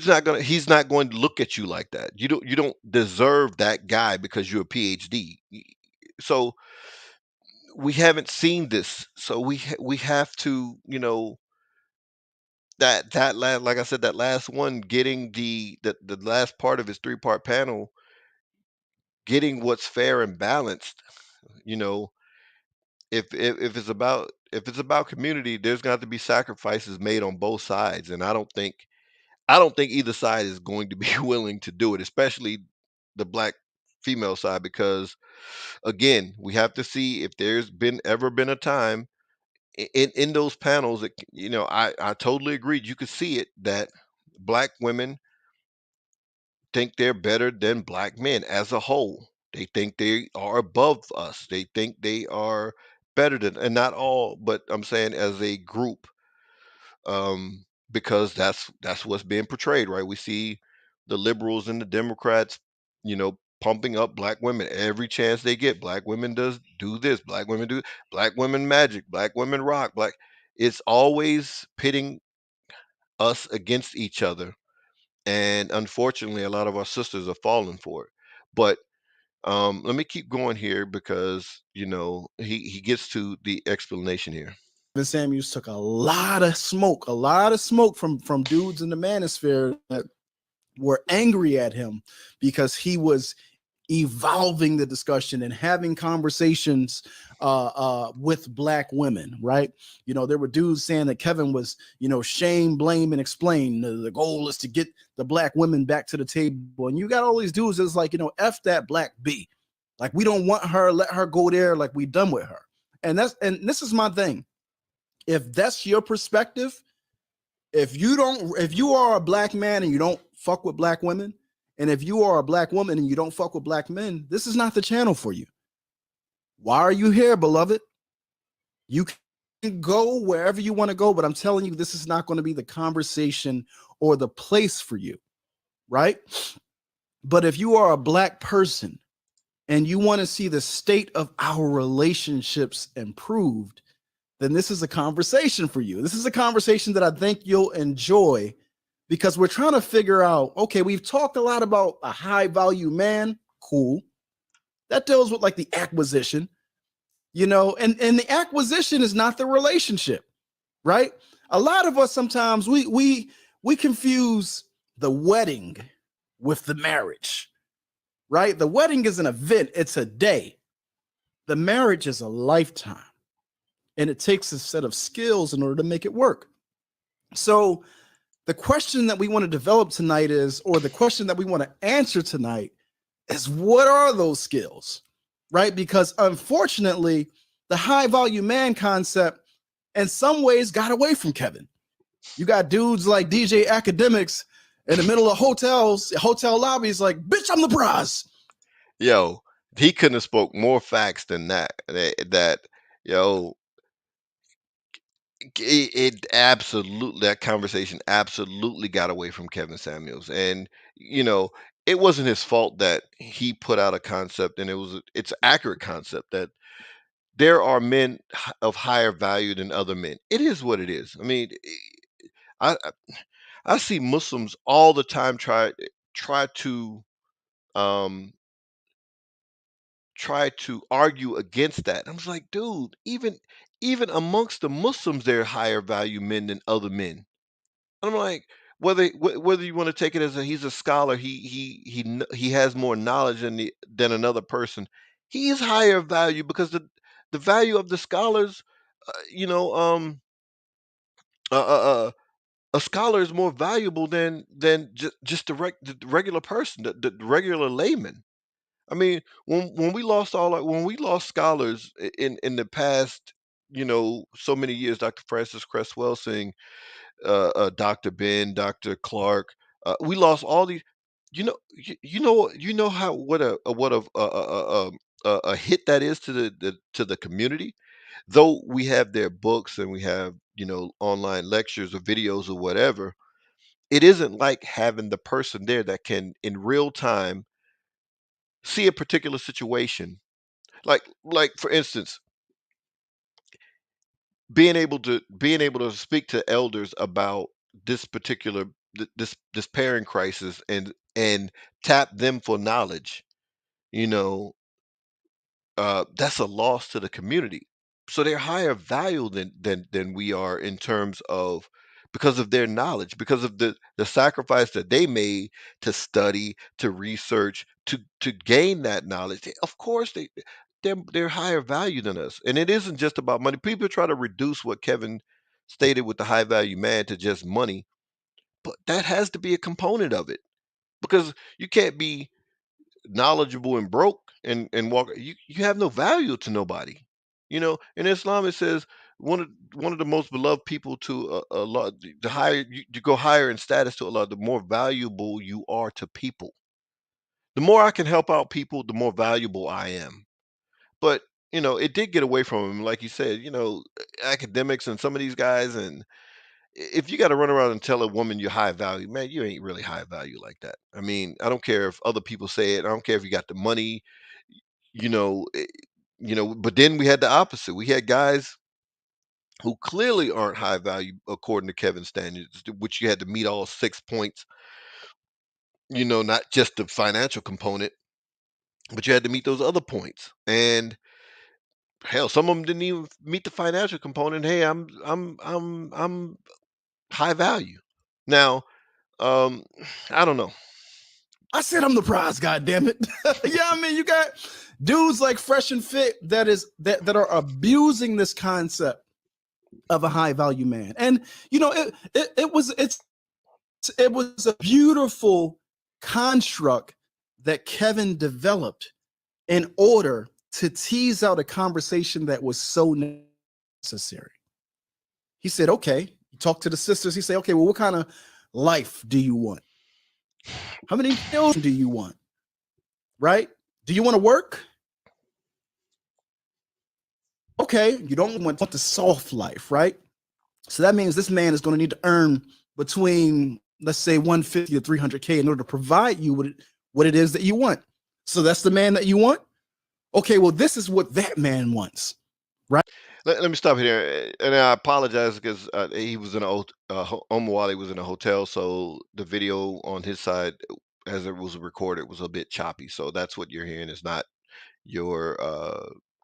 not gonna he's not going to look at you like that. You don't deserve that guy because you're a PhD. So we haven't seen this. So we have to, like I said, that last one, getting the last part of his 3-part panel, getting what's fair and balanced. You know, if it's about community, there's got to be sacrifices made on both sides, and I don't think either side is going to be willing to do it, especially the black female side, because again, we have to see if there's been a time in those panels that I totally agreed. You could see it, that black women think they're better than black men as a whole. They think they are above us. They think they are better than, and not all, but I'm saying as a group, because that's what's being portrayed, right? We see the liberals and the Democrats, pumping up black women every chance they get. Black women does do this, black women do, black women magic, black women rock, black. It's always pitting us against each other, and unfortunately, a lot of our sisters are falling for it. But let me keep going here because he gets to the explanation here. Kevin Samuels took a lot of smoke from dudes in the manosphere that were angry at him because he was evolving the discussion and having conversations with black women, right? You know, there were dudes saying that Kevin was, shame, blame, and explain. The goal is to get the black women back to the table. And you got all these dudes that's like, F that black B. Like, we don't want her, let her go there, like we done with her. And this is my thing. If that's your perspective, if you are a black man and you don't fuck with black women, and if you are a black woman and you don't fuck with black men, this is not the channel for you. Why are you here, beloved? You can go wherever you want to go, but I'm telling you, this is not going to be the conversation or the place for you, right? But if you are a black person and you want to see the state of our relationships improved, then this is a conversation for you. This is a conversation that I think you'll enjoy because we're trying to figure out, okay, we've talked a lot about a high value man. Cool. That deals with like the acquisition, and the acquisition is not the relationship, right? A lot of us sometimes we confuse the wedding with the marriage, right? The wedding is an event, it's a day. The marriage is a lifetime. And it takes a set of skills in order to make it work. So the question that we want to develop tonight is, or the question that we want to answer tonight is, what are those skills, right? Because unfortunately, the high value man concept in some ways got away from Kevin. You got dudes like DJ Academics in the middle of hotel lobbies like, bitch, I'm the prize. Yo, he couldn't have spoke more facts than that. Yo, it absolutely, that conversation absolutely got away from Kevin Samuels, and you know it wasn't his fault that he put out a concept, and it's an accurate concept that there are men of higher value than other men. It is what it is. I mean, I I see Muslims all the time try to um try to argue against that. I was like, dude, even amongst the Muslims, there are higher value men than other men. I'm like, whether you want to take it as he's a scholar, he has more knowledge than another person. He is higher value because the value of the scholars, uh, you know, um, uh, uh, uh, a scholar is more valuable than just the regular person, the regular layman. I mean, when we lost when we lost scholars in the past, so many years, Dr. Francis Cresswell saying Dr. Ben, Dr. Clark. We lost all these. You know how what a hit that is to the community. Though we have their books and we have online lectures or videos or whatever, it isn't like having the person there that can in real time see a particular situation. Like for instance, being able to speak to elders about this particular this pairing crisis and tap them for knowledge, you know that's a loss to the community. So they're higher value than we are in terms of, because of their knowledge, because of the sacrifice that they made to study, to research, to gain that knowledge. Of course they're higher value than us. And it isn't just about money. People try to reduce what Kevin stated with the high value man to just money, but that has to be a component of it, because you can't be knowledgeable and broke and walk. You have no value to nobody. In Islam it says one of the most beloved people to Allah, the higher you go higher in status to Allah, the more valuable you are to people. The more I can help out people, the more valuable I am. But it did get away from him, like you said, academics and some of these guys, and if you got to run around and tell a woman you're high value, man, you ain't really high value like that. I mean, I don't care if other people say it. I don't care if you got the money, you know, but then we had the opposite. We had guys who clearly aren't high value according to Kevin's standards, which you had to meet all 6 points, not just the financial component, but you had to meet those other points. And hell, some of them didn't even meet the financial component. Hey, I'm high value. Now, um, I don't know. I said I'm the prize, god damn it. Yeah, I mean you got dudes like Fresh and Fit that are abusing this concept of a high value man. And it was a beautiful construct that Kevin developed in order to tease out a conversation that was so necessary. He said, okay, you talk to the sisters. He said, okay, well, what kind of life do you want? How many children do you want? Right? Do you want to work? Okay, you don't want the soft life, right? So that means this man is going to need to earn between, let's say, 150 to 300K in order to provide you with what it is that you want. So that's the man that you want. Okay, well, this is what that man wants, right? Let me stop here, and I apologize because he was in a Omawali was in a hotel, so the video on his side, as it was recorded, was a bit choppy. So that's what you're hearing is not your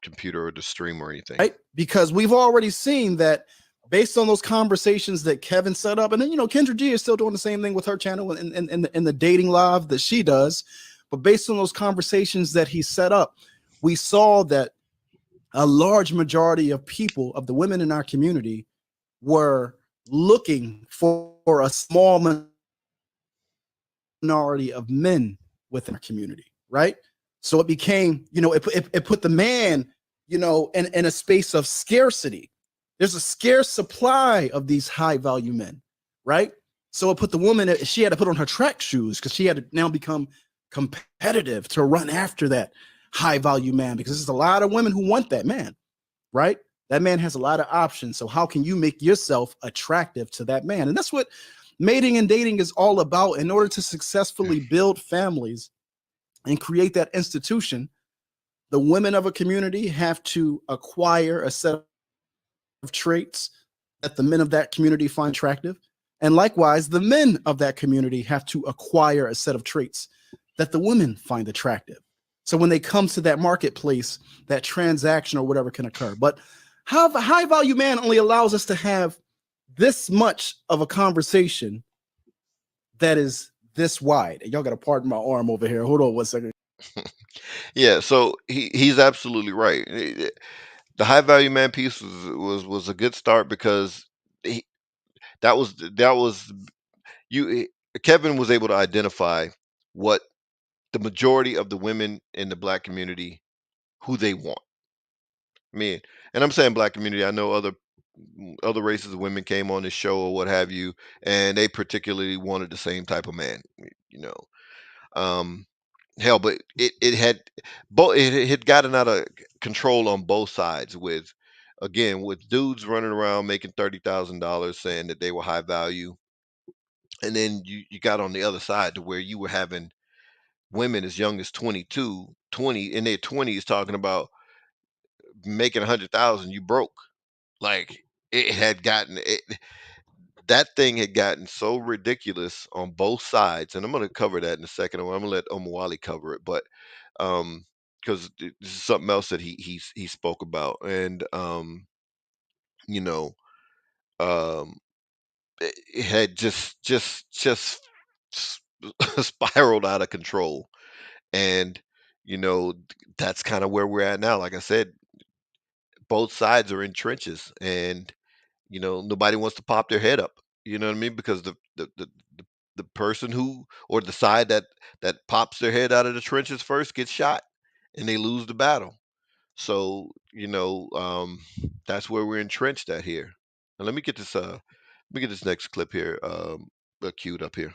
computer or the stream or anything. Right? Because we've already seen that based on those conversations that Kevin set up, and then Kendra G is still doing the same thing with her channel and in the dating live that she does. But based on those conversations that he set up, we saw that a large majority of people, of the women in our community, were looking for a small minority of men within our community, right? So it became, it put the man, in a space of scarcity. There's a scarce supply of these high value men, right? So it put the woman, she had to put on her track shoes because she had to now become competitive to run after that high value man because there's a lot of women who want that man, right? That man has a lot of options. So how can you make yourself attractive to that man? And that's what mating and dating is all about. In order to successfully build families and create that institution, the women of a community have to acquire a set of traits that the men of that community find attractive. And likewise, the men of that community have to acquire a set of traits that the women find attractive. So when they come to that marketplace, that transaction or whatever can occur. But how a high value man only allows us to have this much of a conversation that is this wide. And y'all got to pardon my arm over here. Hold on 1 second. Yeah, so he's absolutely right. The high value man piece was a good start because he, that was you. Kevin was able to identify what the majority of the women in the black community who they want. I mean, and I'm saying black community. I know other races of women came on this show or what have you, and they particularly wanted the same type of man. You know, um, hell, but it had it had gotten out of control on both sides with. Again, with dudes running around making $30,000 saying that they were high value, and then you got on the other side to where you were having women as young as 22, 20 in their 20s talking about making 100,000, you broke. Like it had gotten it, that thing had gotten so ridiculous on both sides, and I'm going to cover that in a second. I'm going to let Omawali cover it, but because this is something else that he spoke about, and you know, um, it had just spiraled out of control, and that's kind of where we're at now. Like I said, both sides are in trenches, and nobody wants to pop their head up. You know what I mean? Because the person who or the side that pops their head out of the trenches first gets shot, and they lose the battle. So that's where we're entrenched at here. And let me get this next clip here queued up here.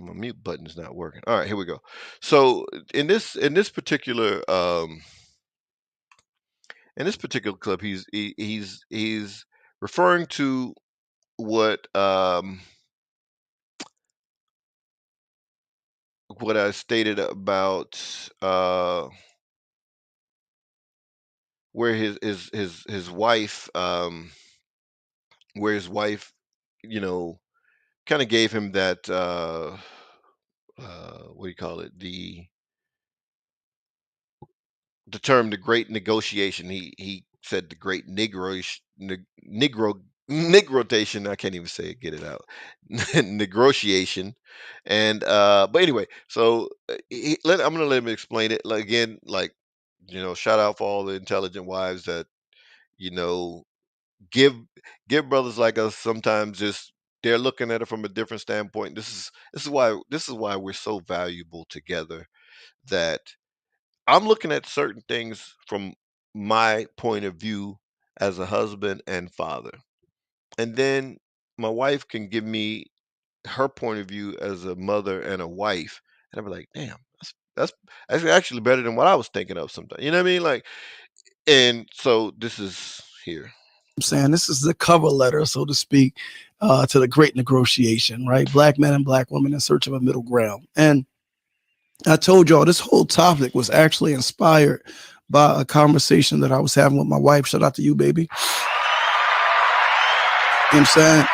my mute button is not working. All right, here we go. So in this particular clip, he's referring to what what I stated about where his wife where his wife, you know, kind of gave him that what do you call it, the term the great negotiation. He said the great negrotation. I can't even say it, get it out. Negotiation. And but anyway, so I'm gonna let him explain it, like, again, like, shout out for all the intelligent wives that, you know give give brothers like us sometimes, just they're looking at it from a different standpoint. This is why we're so valuable together, that I'm looking at certain things from my point of view as a husband and father. And then my wife can give me her point of view as a mother and a wife. And I'll be like, damn, that's that's actually better than what I was thinking of sometimes. You know what I mean? Like, and so this is here. I'm saying this is the cover letter, so to speak, to the great negotiation, right? Black men and black women in search of a middle ground. And I told y'all this whole topic was actually inspired by a conversation that I was having with my wife. Shout out to you, baby. You know what I'm saying?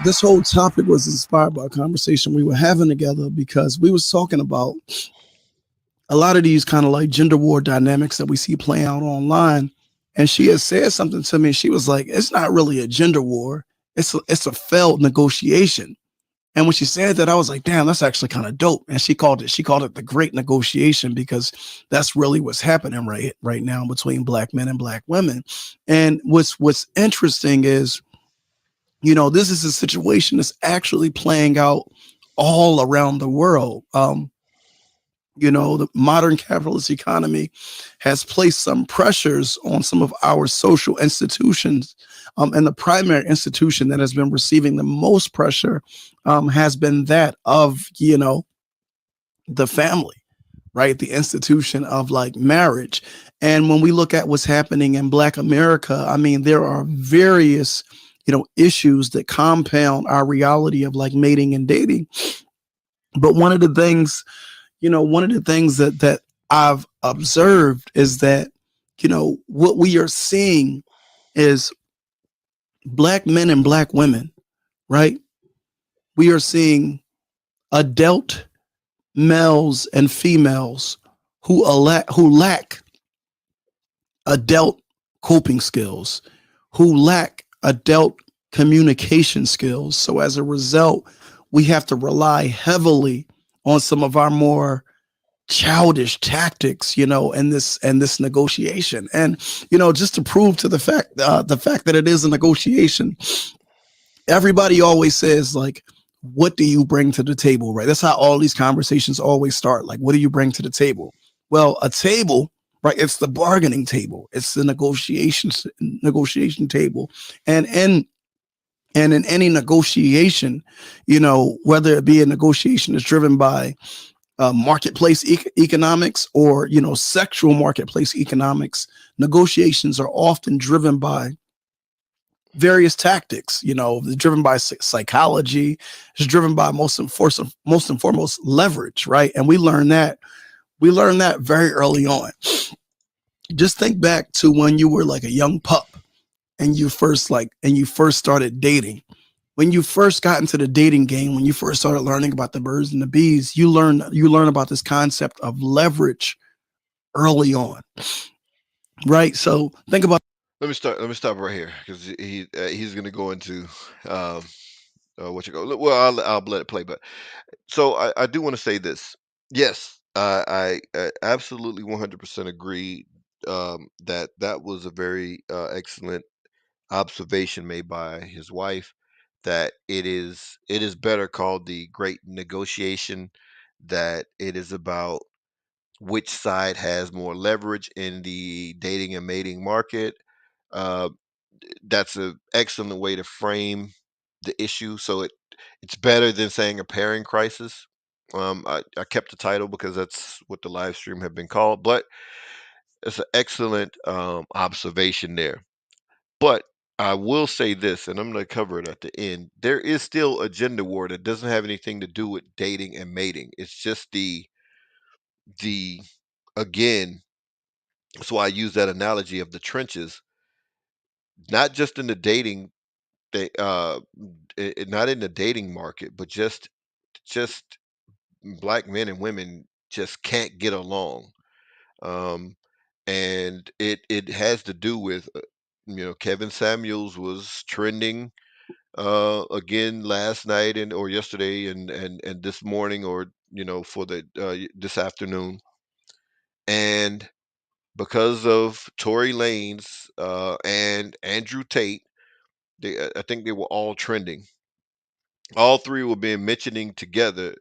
This whole topic was inspired by a conversation we were having together, because we was talking about a lot of these kind of like gender war dynamics that we see playing out online. And she had said something to me. She was like, it's not really a gender war. It's a failed negotiation. And when she said that, I was like, damn, that's actually kind of dope. And she called it the great negotiation, because that's really what's happening right now between black men and black women. And what's interesting is, this is a situation that's actually playing out all around the world. The modern capitalist economy has placed some pressures on some of our social institutions. And the primary institution that has been receiving the most pressure has been that of, the family, right? The institution of like marriage. And when we look at what's happening in Black America, I mean, there are various, issues that compound our reality of like mating and dating. But one of the things that I've observed is that, what we are seeing is black men and black women, right? We are seeing adult males and females who lack adult coping skills, who lack adult communication skills. So as a result, we have to rely heavily on some of our more childish tactics, in this negotiation. And just to prove to the fact that it is a negotiation, everybody always says like, what do you bring to the table, right? That's how all these conversations always start. Like, what do you bring to the table? Well, a table, right? It's the bargaining table. It's the negotiation table. And in any negotiation, whether it be a negotiation that's driven by marketplace economics, or sexual marketplace economics, negotiations are often driven by various tactics. It's driven by psychology. It's driven by most and foremost leverage, right? And we learn that very early on. Just think back to when you were like a young pup, and you first started dating. When you first got into the dating game, when you first started learning about the birds and the bees, you learn about this concept of leverage early on, right? So think about. Let me stop right here, because he's going to go into um, what you go. Well, I'll let it play, but so I do want to say this. Yes, I absolutely 100% agree, that that was a very excellent observation made by his wife, that it is better called the great negotiation, that it is about which side has more leverage in the dating and mating market. Uh, that's an excellent way to frame the issue. So it's better than saying a pairing crisis. I kept the title because that's what the live stream had been called, but it's an excellent observation there. But I will say this, and I'm going to cover it at the end. There is still a gender war that doesn't have anything to do with dating and mating. It's just the again. That's why I use that analogy of the trenches, not just in the dating they not in the dating market, but just black men and women just can't get along. Um, and it has to do with Kevin Samuels was trending again last night and or yesterday and this morning or for the this afternoon, and because of Tory Lanez and Andrew Tate, I think they were all trending. All three were being mentioned together,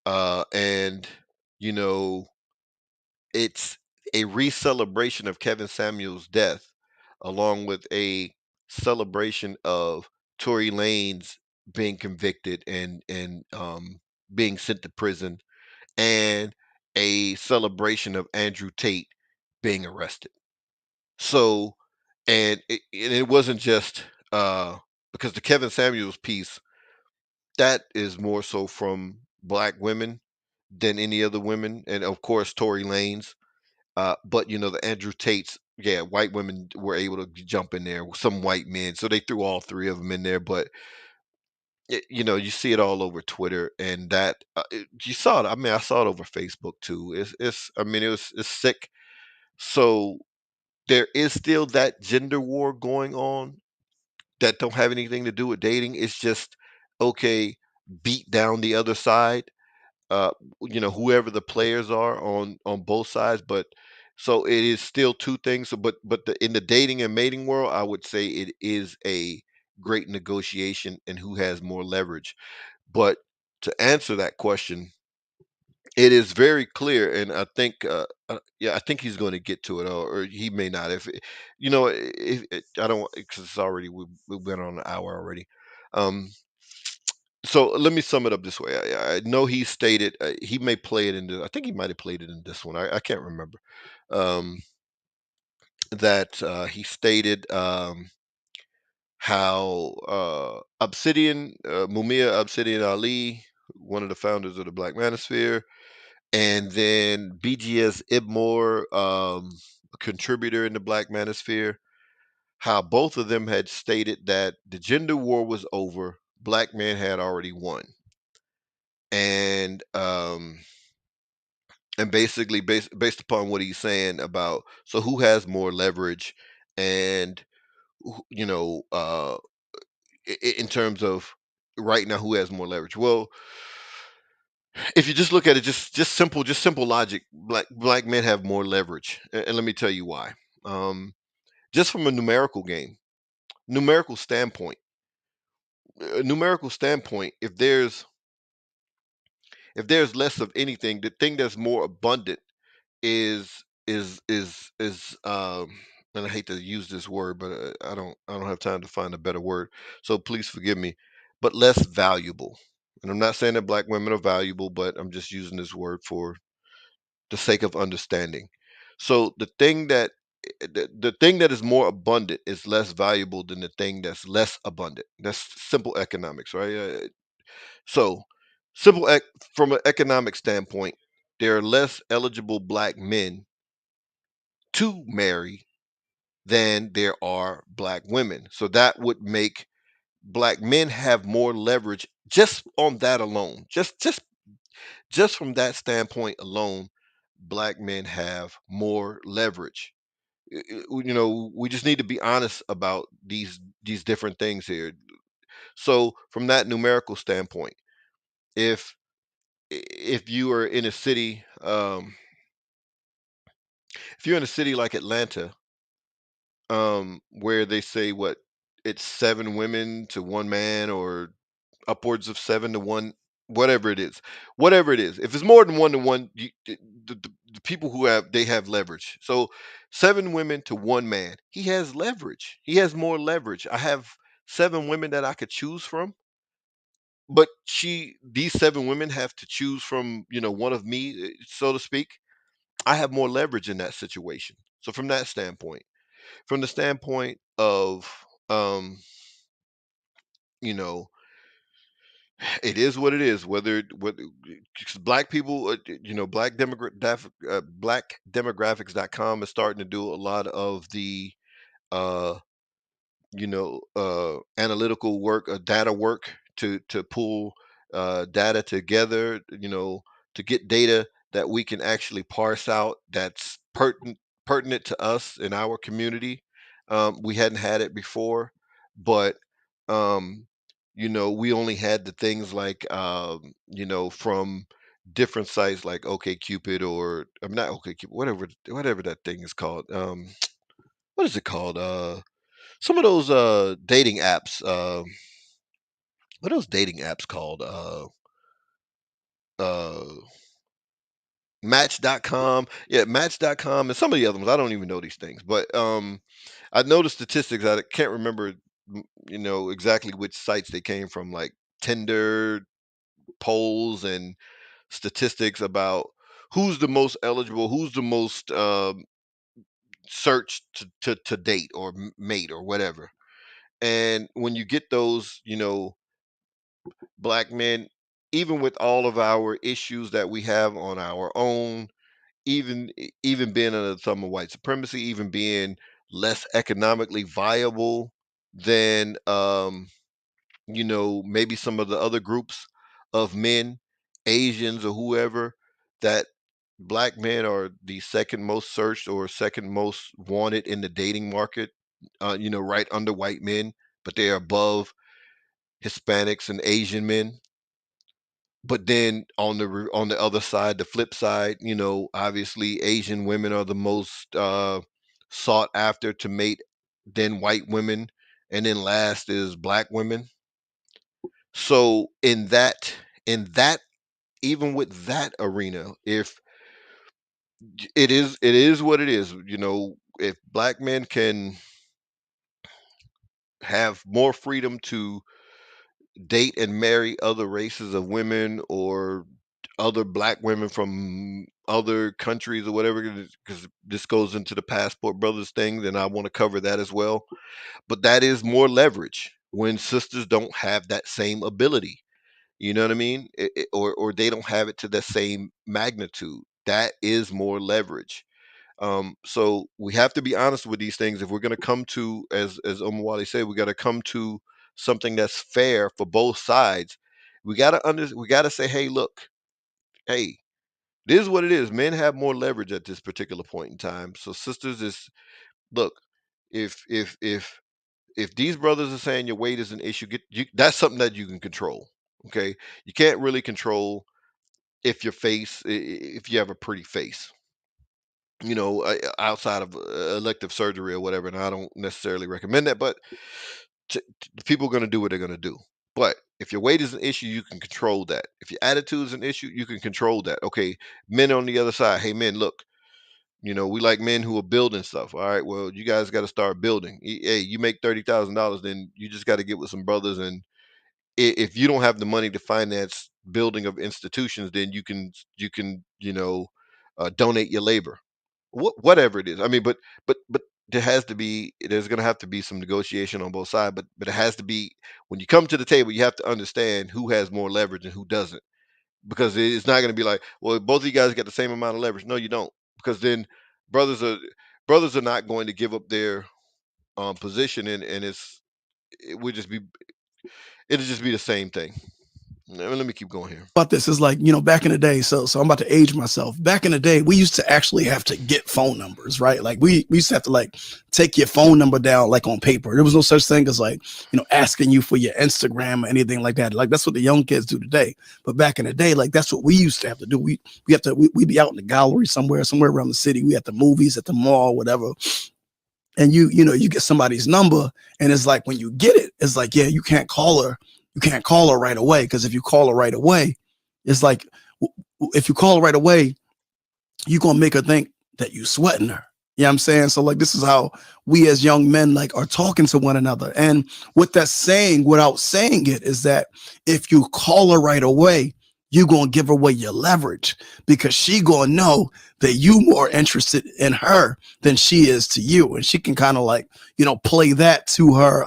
and you know it's a re-celebration of Kevin Samuel's death, along with a celebration of Tory Lanez being convicted and being sent to prison, and a celebration of Andrew Tate being arrested. So, and it wasn't just because the Kevin Samuels piece that is more so from black women than any other women, and of course Tory Lanez. But the Andrew Tates, yeah, white women were able to jump in there. Some white men, so they threw all three of them in there. But you see it all over Twitter, and you saw it. I mean, I saw it over Facebook too. I mean, it's sick. So there is still that gender war going on that don't have anything to do with dating. It's just okay, beat down the other side, uh, whoever the players are on both sides. But so it is still two things. So, in the dating and mating world, I would say it is a great negotiation and who has more leverage. But to answer that question, it is very clear, and I think, yeah, I think he's going to get to it, or he may not. If I don't, because it's already we went on an hour already. Um, so let me sum it up this way. I know he stated he may play it in I think he might have played it in this one. I can't remember. Um, that he stated how Mumia Obsidian Ali, one of the founders of the Black Manosphere, and then BGS Ibmore, a contributor in the Black Manosphere, how both of them had stated that the gender war was over, black men had already won, and basically based upon what he's saying about so who has more leverage, and in terms of right now who has more leverage. Well, if you just look at it, just simple logic, black men have more leverage, and let me tell you why. um just from a numerical standpoint, if there's less of anything, the thing that's more abundant is and I hate to use this word, but I don't have time to find a better word, so please forgive me, but less valuable. And I'm not saying that black women are valuable, but I'm just using this word for the sake of understanding. So the thing that is more abundant is less valuable than the thing that's less abundant. That's simple economics, right? So simple from an economic standpoint, there are less eligible black men to marry than there are black women. So that would make black men have more leverage just on that alone. Just from that standpoint alone, black men have more leverage. We just need to be honest about these different things here. So from that numerical standpoint, if if you are in a city, if you're in a city like Atlanta, where they say what it's 7 women to 1 man, or upwards of 7 to 1, whatever it is. If it's more than 1 to 1, the people who have leverage. So 7 women to 1 man, he has leverage. He has more leverage. I have 7 women that I could choose from, but these 7 women have to choose from, one of me, so to speak. I have more leverage in that situation. So from that standpoint, from the standpoint of, um, you know, it is what it is. Whether 'cause black people, black demographics.com is starting to do a lot of the uh, analytical work, data work to pull data together, to get data that we can actually parse out that's pertinent to us in our community. We hadn't had it before, but um, we only had the things like, from different sites like OkCupid, or I'm not OkCupid, whatever that thing is called. What is it called? Some of those dating apps. What are those dating apps called? Uh, Match.com. Yeah, Match.com and some of the other ones. I don't even know these things, but I know the statistics. I can't remember, exactly which sites they came from, like Tinder polls and statistics about who's the most eligible, who's the most searched to date or mate or whatever. And when you get those, black men, even with all of our issues that we have on our own, even being under the thumb of white supremacy, even being less economically viable than, maybe some of the other groups of men, Asians or whoever, that black men are the second most searched or second most wanted in the dating market, right under white men, but they are above Hispanics and Asian men. But then on the other side, the flip side, obviously Asian women are the most sought after to mate than white women, and then last is black women. So in that, even with that arena, if it is what it is, if black men can have more freedom to date and marry other races of women, or other black women from other countries or whatever, because this goes into the passport brothers thing, then I want to cover that as well. But that is more leverage when sisters don't have that same ability. You know what I mean? Or they don't have it to the same magnitude. That is more leverage. So we have to be honest with these things. If we're going to come to, as Omawali said, we got to come to something that's fair for both sides. We got to say, hey, look, hey, this is what it is. Men have more leverage at this particular point in time. So sisters, is look, if these brothers are saying your weight is an issue, that's something that you can control. Okay, you can't really control if you have a pretty face, outside of elective surgery or whatever. And I don't necessarily recommend that, but people are going to do what they're going to do. But if your weight is an issue, you can control that. If your attitude is an issue, you can control that. Okay, men on the other side, hey, men, look, we like men who are building stuff. All right, well, you guys got to start building. Hey, you make $30,000, then you just got to get with some brothers, and if you don't have the money to finance building of institutions, then you can donate your labor, whatever it is. I mean, but there's going to have to be some negotiation on both sides. But it has to be, when you come to the table, you have to understand who has more leverage and who doesn't, because it's not going to be like, well, both of you guys get the same amount of leverage. No, you don't, because then brothers are brothers are not going to give up their position, and it would just be it'll just be the same thing. Let me keep going here. About this is like, back in the day. So I'm about to age myself. Back in the day, we used to actually have to get phone numbers, right? Like we used to have to like take your phone number down like on paper. There was no such thing as like, asking you for your Instagram or anything like that. Like that's what the young kids do today. But back in the day, like that's what we used to have to do. We'd be out in the gallery somewhere around the city. We at the movies, at the mall, whatever. And you get somebody's number, and it's like when you get it, it's like, yeah, you can't call her right away, because if you call her right away, it's like, if you call her right away, you're gonna make her think that you sweating her. You know what I'm saying? So like this is how we as young men like are talking to one another. And what that's saying without saying it is that if you call her right away, you gonna give away your leverage because she gonna know that you more interested in her than she is to you. And she can kind of like, play that to her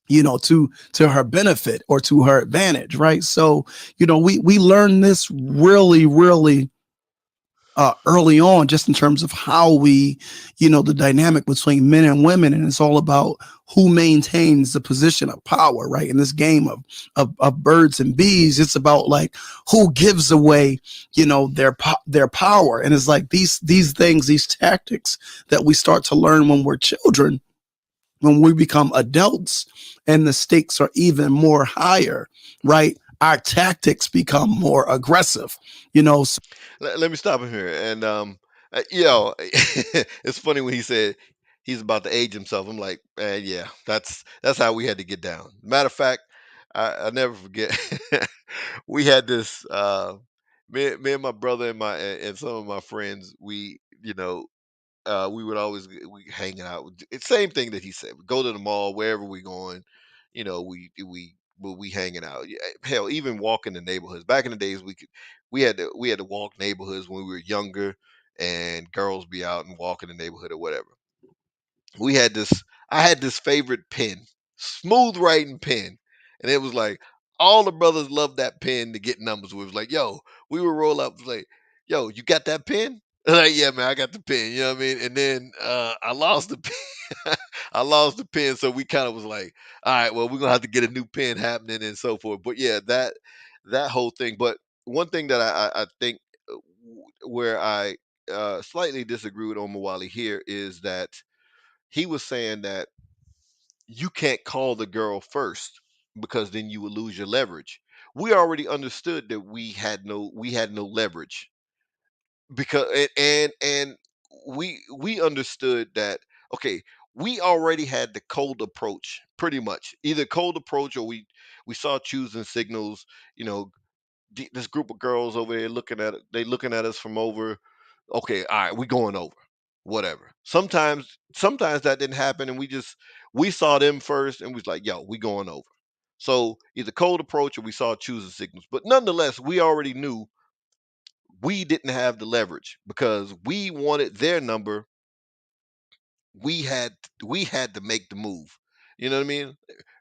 to her benefit or to her advantage, right? So, we learn this really early on, just in terms of how the dynamic between men and women, and it's all about who maintains the position of power, right? In this game of birds and bees, it's about like who gives away, their power, and it's like these things, these tactics that we start to learn when we're children. When we become adults and the stakes are even more higher, right? Our tactics become more aggressive, you know. Let me stop him here. And it's funny when he said he's about to age himself. I'm like, man, yeah, that's how we had to get down. Matter of fact, I never forget. We had this. Me and my brother and and some of my friends. We would always we hanging out. It's same thing that he said. We go to the mall wherever we going. We hanging out. Yeah, hell, even walking the neighborhoods. Back in the days, we had to walk neighborhoods when we were younger, and girls be out and walk in the neighborhood or whatever. We had this I had this favorite pen, smooth writing pen. And it was like all the brothers loved that pen to get numbers with. It was like, yo, we would roll up like, yo, you got that pen? Like, yeah, man, I got the pen. You know what I mean? And then I lost the pen. I lost the pen, so we kind of was like, all right, well, we're gonna have to get a new pen happening and so forth. But yeah, that whole thing. But one thing that I think where I slightly disagree with Omawali here is that he was saying that you can't call the girl first because then you would lose your leverage. We already understood that we had no leverage because and we understood that, okay, we already had the cold approach, pretty much either cold approach, or we saw choosing signals. you know this group of girls over there looking at us from over. Okay, all right, we going over, whatever. Sometimes that didn't happen, and we saw them first, and we was like, yo, we going over. So either cold approach, or we saw choosing signals. But nonetheless, we already knew we didn't have the leverage because we wanted their number. We had we had to make the move. You know what I mean?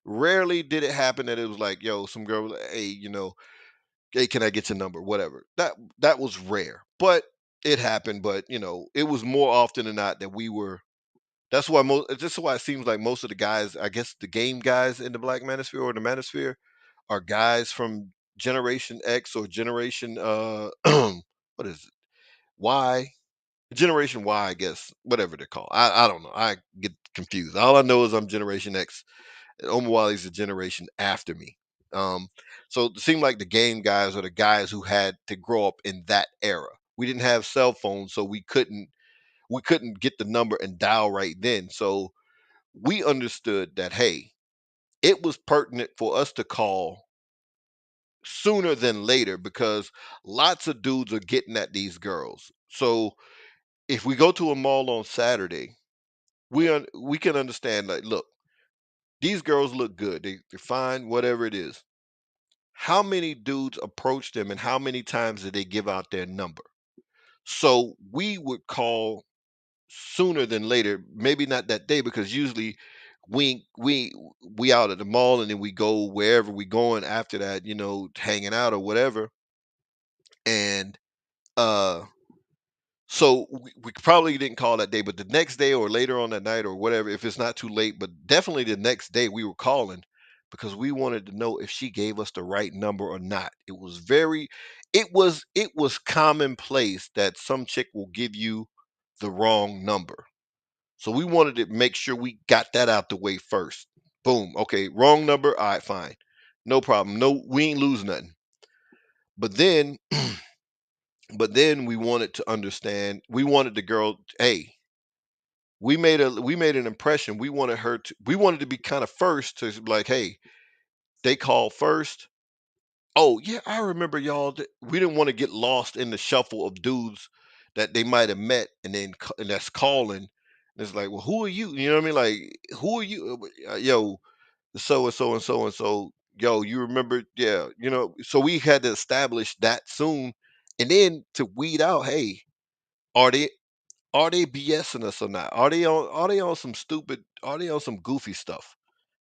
Rarely did it happen that it was like, yo, some girl was like, hey, hey, can I get your number? Whatever. That was rare, but it happened. But it was more often than not that we were. That's why most. This is why it seems like most of the guys, I guess, the game guys in the Black Manosphere or the Manosphere, are guys from Generation X or Generation what is it? Y. Generation Y, I guess, whatever they're called. I don't know. I get confused. All I know is I'm Generation X. Omawali's the generation after me. Um, so it seemed like the game guys are the guys who had to grow up in that era. We didn't have cell phones, so we couldn't get the number and dial right then. So we understood that, hey, it was pertinent for us to call sooner than later because lots of dudes are getting at these girls. So if we go to a mall on Saturday, we can understand, like, look, these girls look good. They're fine, whatever it is. How many dudes approach them and how many times did they give out their number? So we would call sooner than later, maybe not that day, because usually we out at the mall and then we go wherever we going after that, hanging out or whatever. And uh so we probably didn't call that day, but the next day or later on that night or whatever, if it's not too late, but definitely the next day we were calling because we wanted to know if she gave us the right number or not. It was commonplace that some chick will give you the wrong number. So we wanted to make sure we got that out the way first. Boom. Okay, wrong number. All right, fine. No problem. No, we ain't lose nothing. But then we wanted to understand. We wanted the girl, hey, we made an impression. We wanted to be kind of first to be like, hey, they called first. Oh yeah, I remember y'all. We didn't want to get lost in the shuffle of dudes that they might have met, and then and that's calling. And it's like, well, who are you? You know what I mean? Like, who are you? Yo, so and so and so and so. Yo, you remember? Yeah, you know. So we had to establish that soon, and then to weed out, hey, are they are they BSing us or not? Are they on some stupid? Are they on some goofy stuff?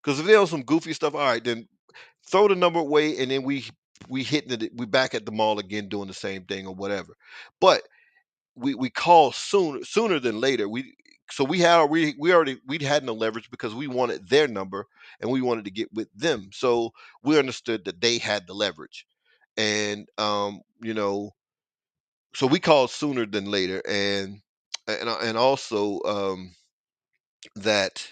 Because if they're on some goofy stuff, all right, then throw the number away, and then we hitting it. We back at the mall again doing the same thing or whatever. But we call sooner than later. We already we had no leverage because we wanted their number and we wanted to get with them. So we understood that they had the leverage, and you know, so we called sooner than later, and also that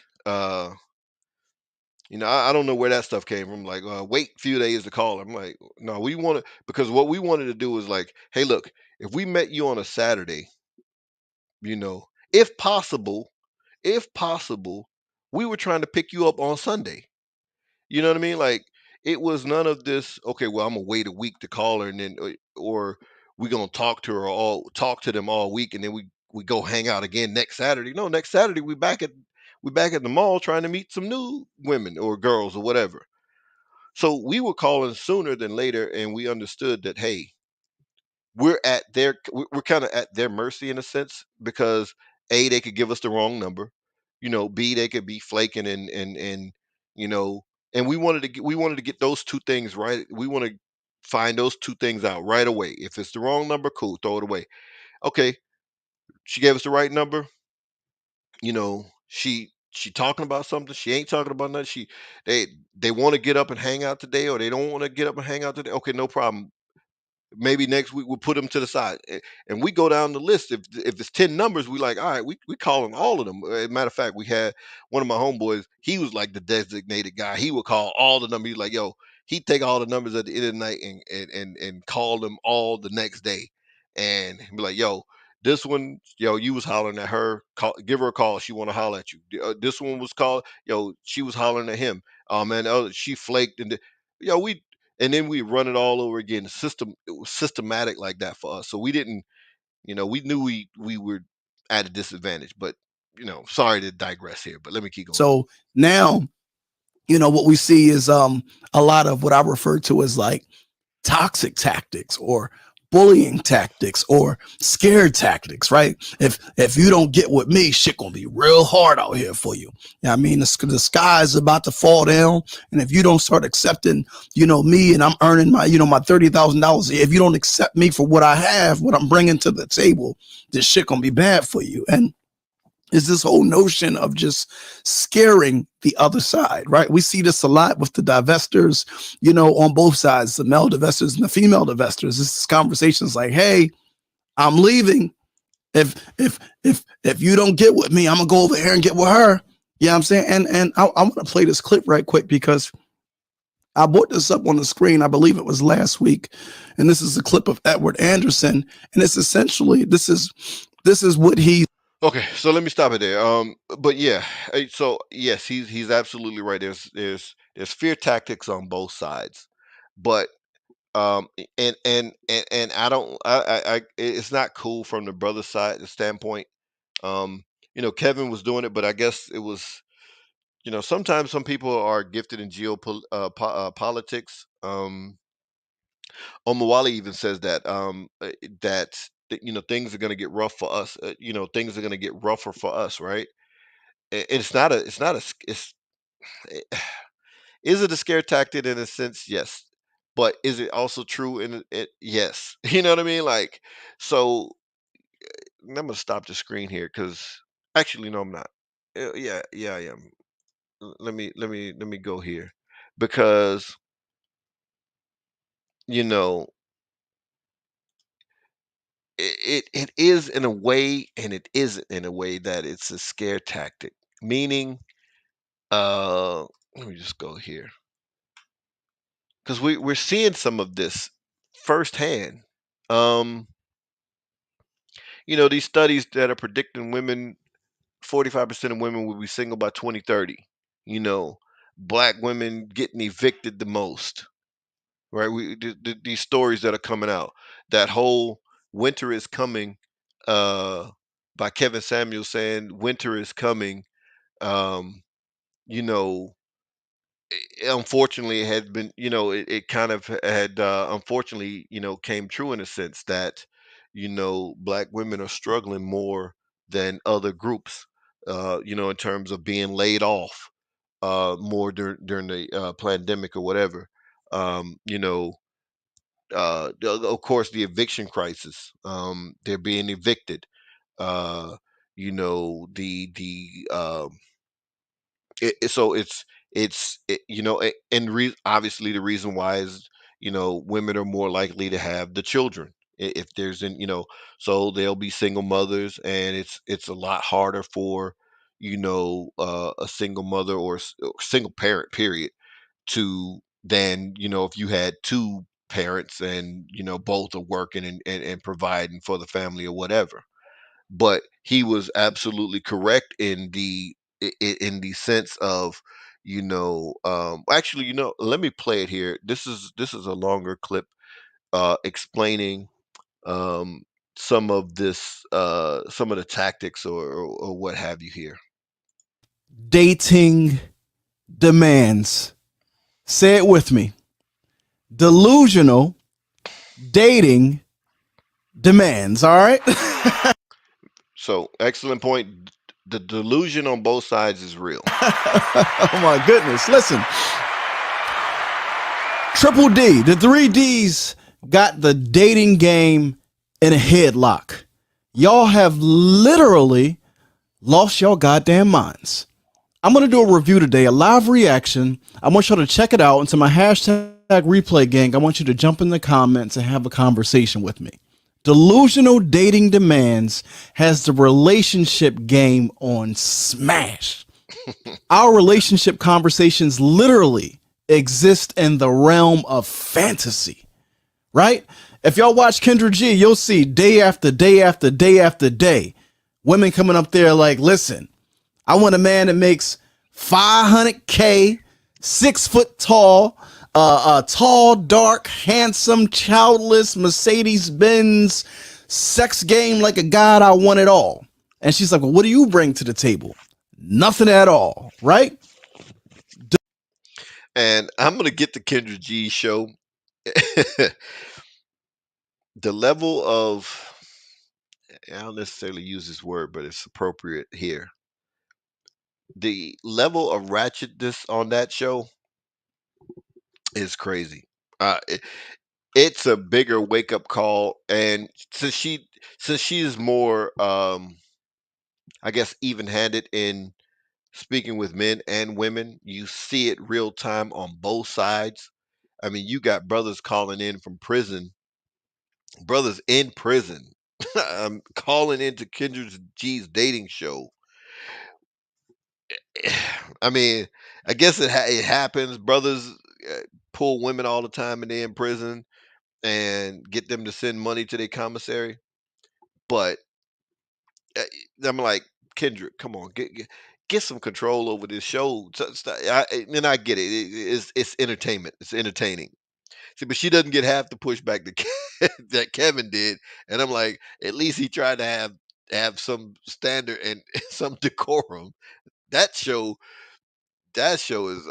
you know, I don't know where that stuff came from. Like, wait a few days to call. I'm like, no, we want to, because what we wanted to do was like, hey, look, if we met you on a Saturday, you know, if possible, if possible, we were trying to pick you up on Sunday. You know what I mean? Like, it was none of this. Okay, well, I'm gonna wait a week to call her, and then or we gonna talk to them all week, and then we go hang out again next Saturday. No, next Saturday we back at the mall trying to meet some new women or girls or whatever. So we were calling sooner than later, and we understood that, hey, we're kind of at their mercy in a sense, because A, they could give us the wrong number, you know, B, they could be flaking, and you know, and we wanted to get those two things right. We want to find those two things out right away. If it's the wrong number, cool, throw it away. Okay, she gave us the right number. You know, she talking about something, she ain't talking about nothing. They they want to get up and hang out today, or they don't want to get up and hang out today. Okay, no problem. Maybe next week we'll put them to the side, and we go down the list. If it's 10 numbers, we like, all right, we calling all of them. Matter of fact, we had one of my homeboys. He was like the designated guy. He would call all the numbers. He's like, yo, he'd take all the numbers at the end of the night and call them all the next day, and be like, yo, this one, yo, you was hollering at her. Give her a call. She want to holler at you. This one was called, yo, she was hollering at him. Oh man, she flaked, yo, we and then we run it all over again. It was systematic like that for us. So we didn't, you know, we knew we were at a disadvantage. But you know, sorry to digress here, but let me keep going. So now, what we see is a lot of what I refer to as like toxic tactics or bullying tactics or scared tactics, right? If you don't get with me, shit gonna be real hard out here for you. I mean, the sky is about to fall down, and if you don't start accepting, me, and I'm earning my $30,000, if you don't accept me for what I have, what I'm bringing to the table, this shit gonna be bad for you. And is this whole notion of just scaring the other side, right? We see this a lot with the divestors, on both sides, the male divestors and the female divestors. This conversations like, hey, I'm leaving. If you don't get with me, I'm gonna go over here and get with her. You know what I'm saying? And I want to play this clip right quick because I brought this up on the screen. I believe it was last week, and this is a clip of Edward Anderson, and it's essentially this is what he. Okay, so let me stop it there. But yeah, so yes, he's absolutely right. There's fear tactics on both sides, but and I don't it's not cool from the brother side standpoint. You know, Kevin was doing it, but I guess it was, you know, sometimes some people are gifted in politics. Omawali even says that you know, things are going to get rough for us. You know, things are going to get rougher for us, right? It's not a eh, is it a scare tactic in a sense? Yes, but is it also true in it? Yes, you know what I mean. Like, so I'm gonna stop the screen here because actually, no, I'm not. Yeah, yeah, I am. Let me go here because you know it is in a way, and it isn't in a way, that it's a scare tactic. Meaning, let me just go here because we're seeing some of this firsthand. Um, you know, these studies that are predicting 45% of women will be single by 2030. You know, black women getting evicted the most, right? These stories that are coming out, that whole winter is coming. uh, by Kevin Samuel saying winter is coming. Um, you know, unfortunately, it had been, it kind of had, unfortunately, came true in a sense that, black women are struggling more than other groups, in terms of being laid off, more during the pandemic or whatever. Um, you know, of course, the eviction crisis. They're being evicted. Uh, so obviously the reason why is women are more likely to have the children if there's so they'll be single mothers, and it's a lot harder for a single mother or single parent period to than if you had two parents and both are working and providing for the family or whatever. But he was absolutely correct in the sense of actually, let me play it here. This is a longer clip explaining um some of the tactics or what have you here. Dating demands. Say it with me. Delusional dating demands. All right. So excellent point. The delusion on both sides is real. Oh my goodness. Listen, Triple D, the three D's got the dating game in a headlock. Y'all have literally lost your goddamn minds. I'm going to do a review today, a live reaction. I want y'all to check it out. And to my hashtag replay gang, I want you to jump in the comments and have a conversation with me. Delusional Dating Demands has the relationship game on smash. Our relationship conversations literally exist in the realm of fantasy, right? If y'all watch Kendra G, you'll see day after day after day after day, women coming up there like, listen, I want a man that makes 500K, 6 foot tall, dark, handsome, childless, Mercedes Benz, sex game like a god. I want it all. And she's like, well, what do you bring to the table? Nothing at all, right? And I'm gonna get the Kendra G show. The level of, I don't necessarily use this word, but it's appropriate here. The level of ratchetness on that show is crazy. It's a bigger wake up call, and since she is more, I guess, even handed in speaking with men and women, you see it real time on both sides. I mean, you got brothers calling in from prison, brothers in prison, calling into Kendra G's dating show. I mean, I guess it happens. Brothers pull women all the time and they're in prison and get them to send money to their commissary. But uh, I'm like, Kendrick, come on, get some control over this show. And I get it. It's entertainment. It's entertaining. See, but she doesn't get half the pushback that that Kevin did, and I'm like, at least he tried to have some standard and some decorum. That show that show is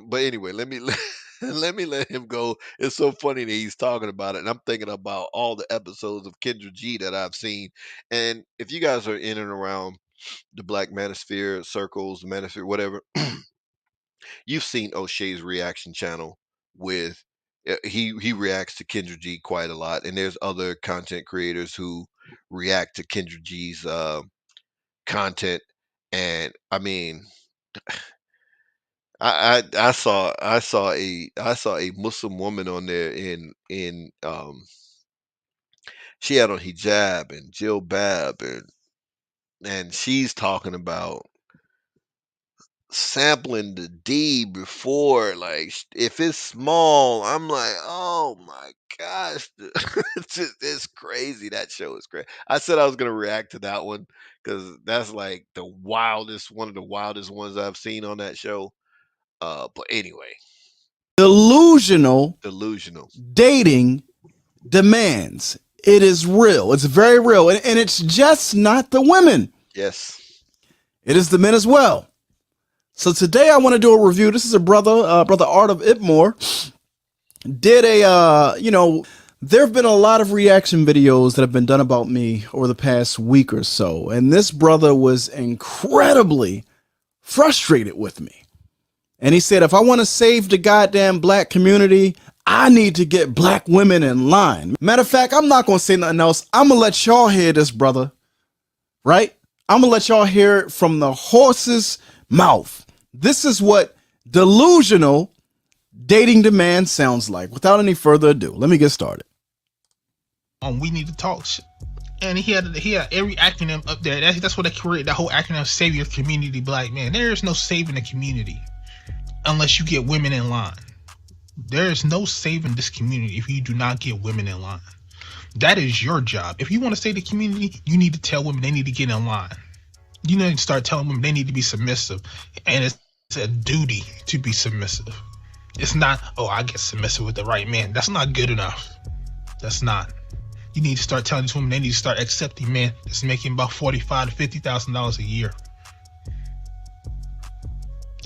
but anyway, let me let me let him go. It's so funny that he's talking about it, and I'm thinking about all the episodes of Kendra G that I've seen. And if you guys are in and around the Black Manosphere circles, Manosphere, whatever, you've seen O'Shea's reaction channel with he reacts to Kendra G quite a lot, and there's other content creators who react to Kendra G's content. And I mean, I saw a Muslim woman on there she had on hijab and jilbab, and she's talking about sampling the D before, like, if it's small. I'm like, oh my gosh. It's crazy. That show is crazy. I said I was gonna react to that one because that's like one of the wildest ones I've seen on that show. But anyway, Delusional delusional. dating demands. It is real. It's very real. And it's just not the women, Yes. it is the men as well. So today I want to do a review. This is a brother Art of Itmore did a there have been a lot of reaction videos that have been done about me over the past week or so, and this brother was incredibly frustrated with me. And he said, if I want to save the goddamn black community, I need to get black women in line. Matter of fact, I'm not going to say nothing else. I'm going to let y'all hear this, brother, right? I'm going to let y'all hear it from the horse's mouth. This is what delusional dating demand sounds like. Without any further ado, let me get started. We need to talk. And he had every acronym up there. That's what they created, that whole acronym, Save Your Community Black Man. There is no saving the community unless you get women in line. There is no saving this community if you do not get women in line. That is your job. If you want to save the community, you need to tell women they need to get in line. You need to start telling women they need to be submissive. And it's a duty to be submissive. It's not, oh, I get submissive with the right man. That's not good enough. That's not. You need to start telling these women they need to start accepting men that's making about $45,000 to $50,000 a year.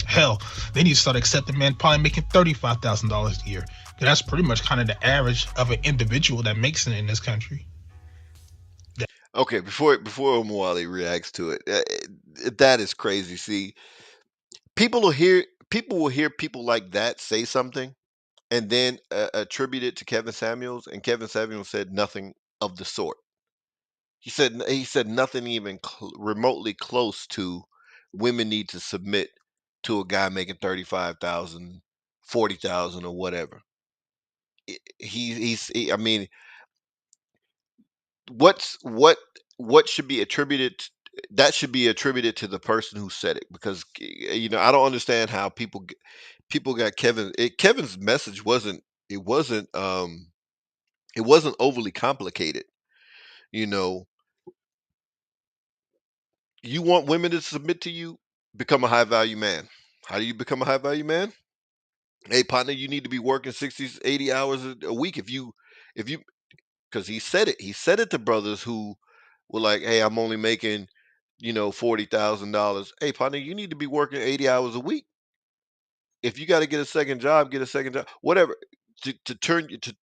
Hell, they need to start accepting men probably making $35,000 a year. That's pretty much kind of the average of an individual that makes it in this country. Okay, before Omawali reacts to it, that is crazy. See, people will hear people like that say something, and then attribute it to Kevin Samuels, and Kevin Samuels said nothing of the sort. He said nothing even remotely close to women need to submit to a guy making 35,000, 40,000, or whatever. I mean, what's what should be attributed that should be attributed to the person who said it, because I don't understand how people got Kevin's message it wasn't um it wasn't overly complicated. You know, you want women to submit to you, become a high value man. How do you become a high value man? Hey partner, you need to be working 60, 80 hours a week. If you because he said it to brothers who were like, hey, I'm only making $40,000. Hey partner, you need to be working 80 hours a week. If you got to get a second job, get a second job, whatever, to turn you to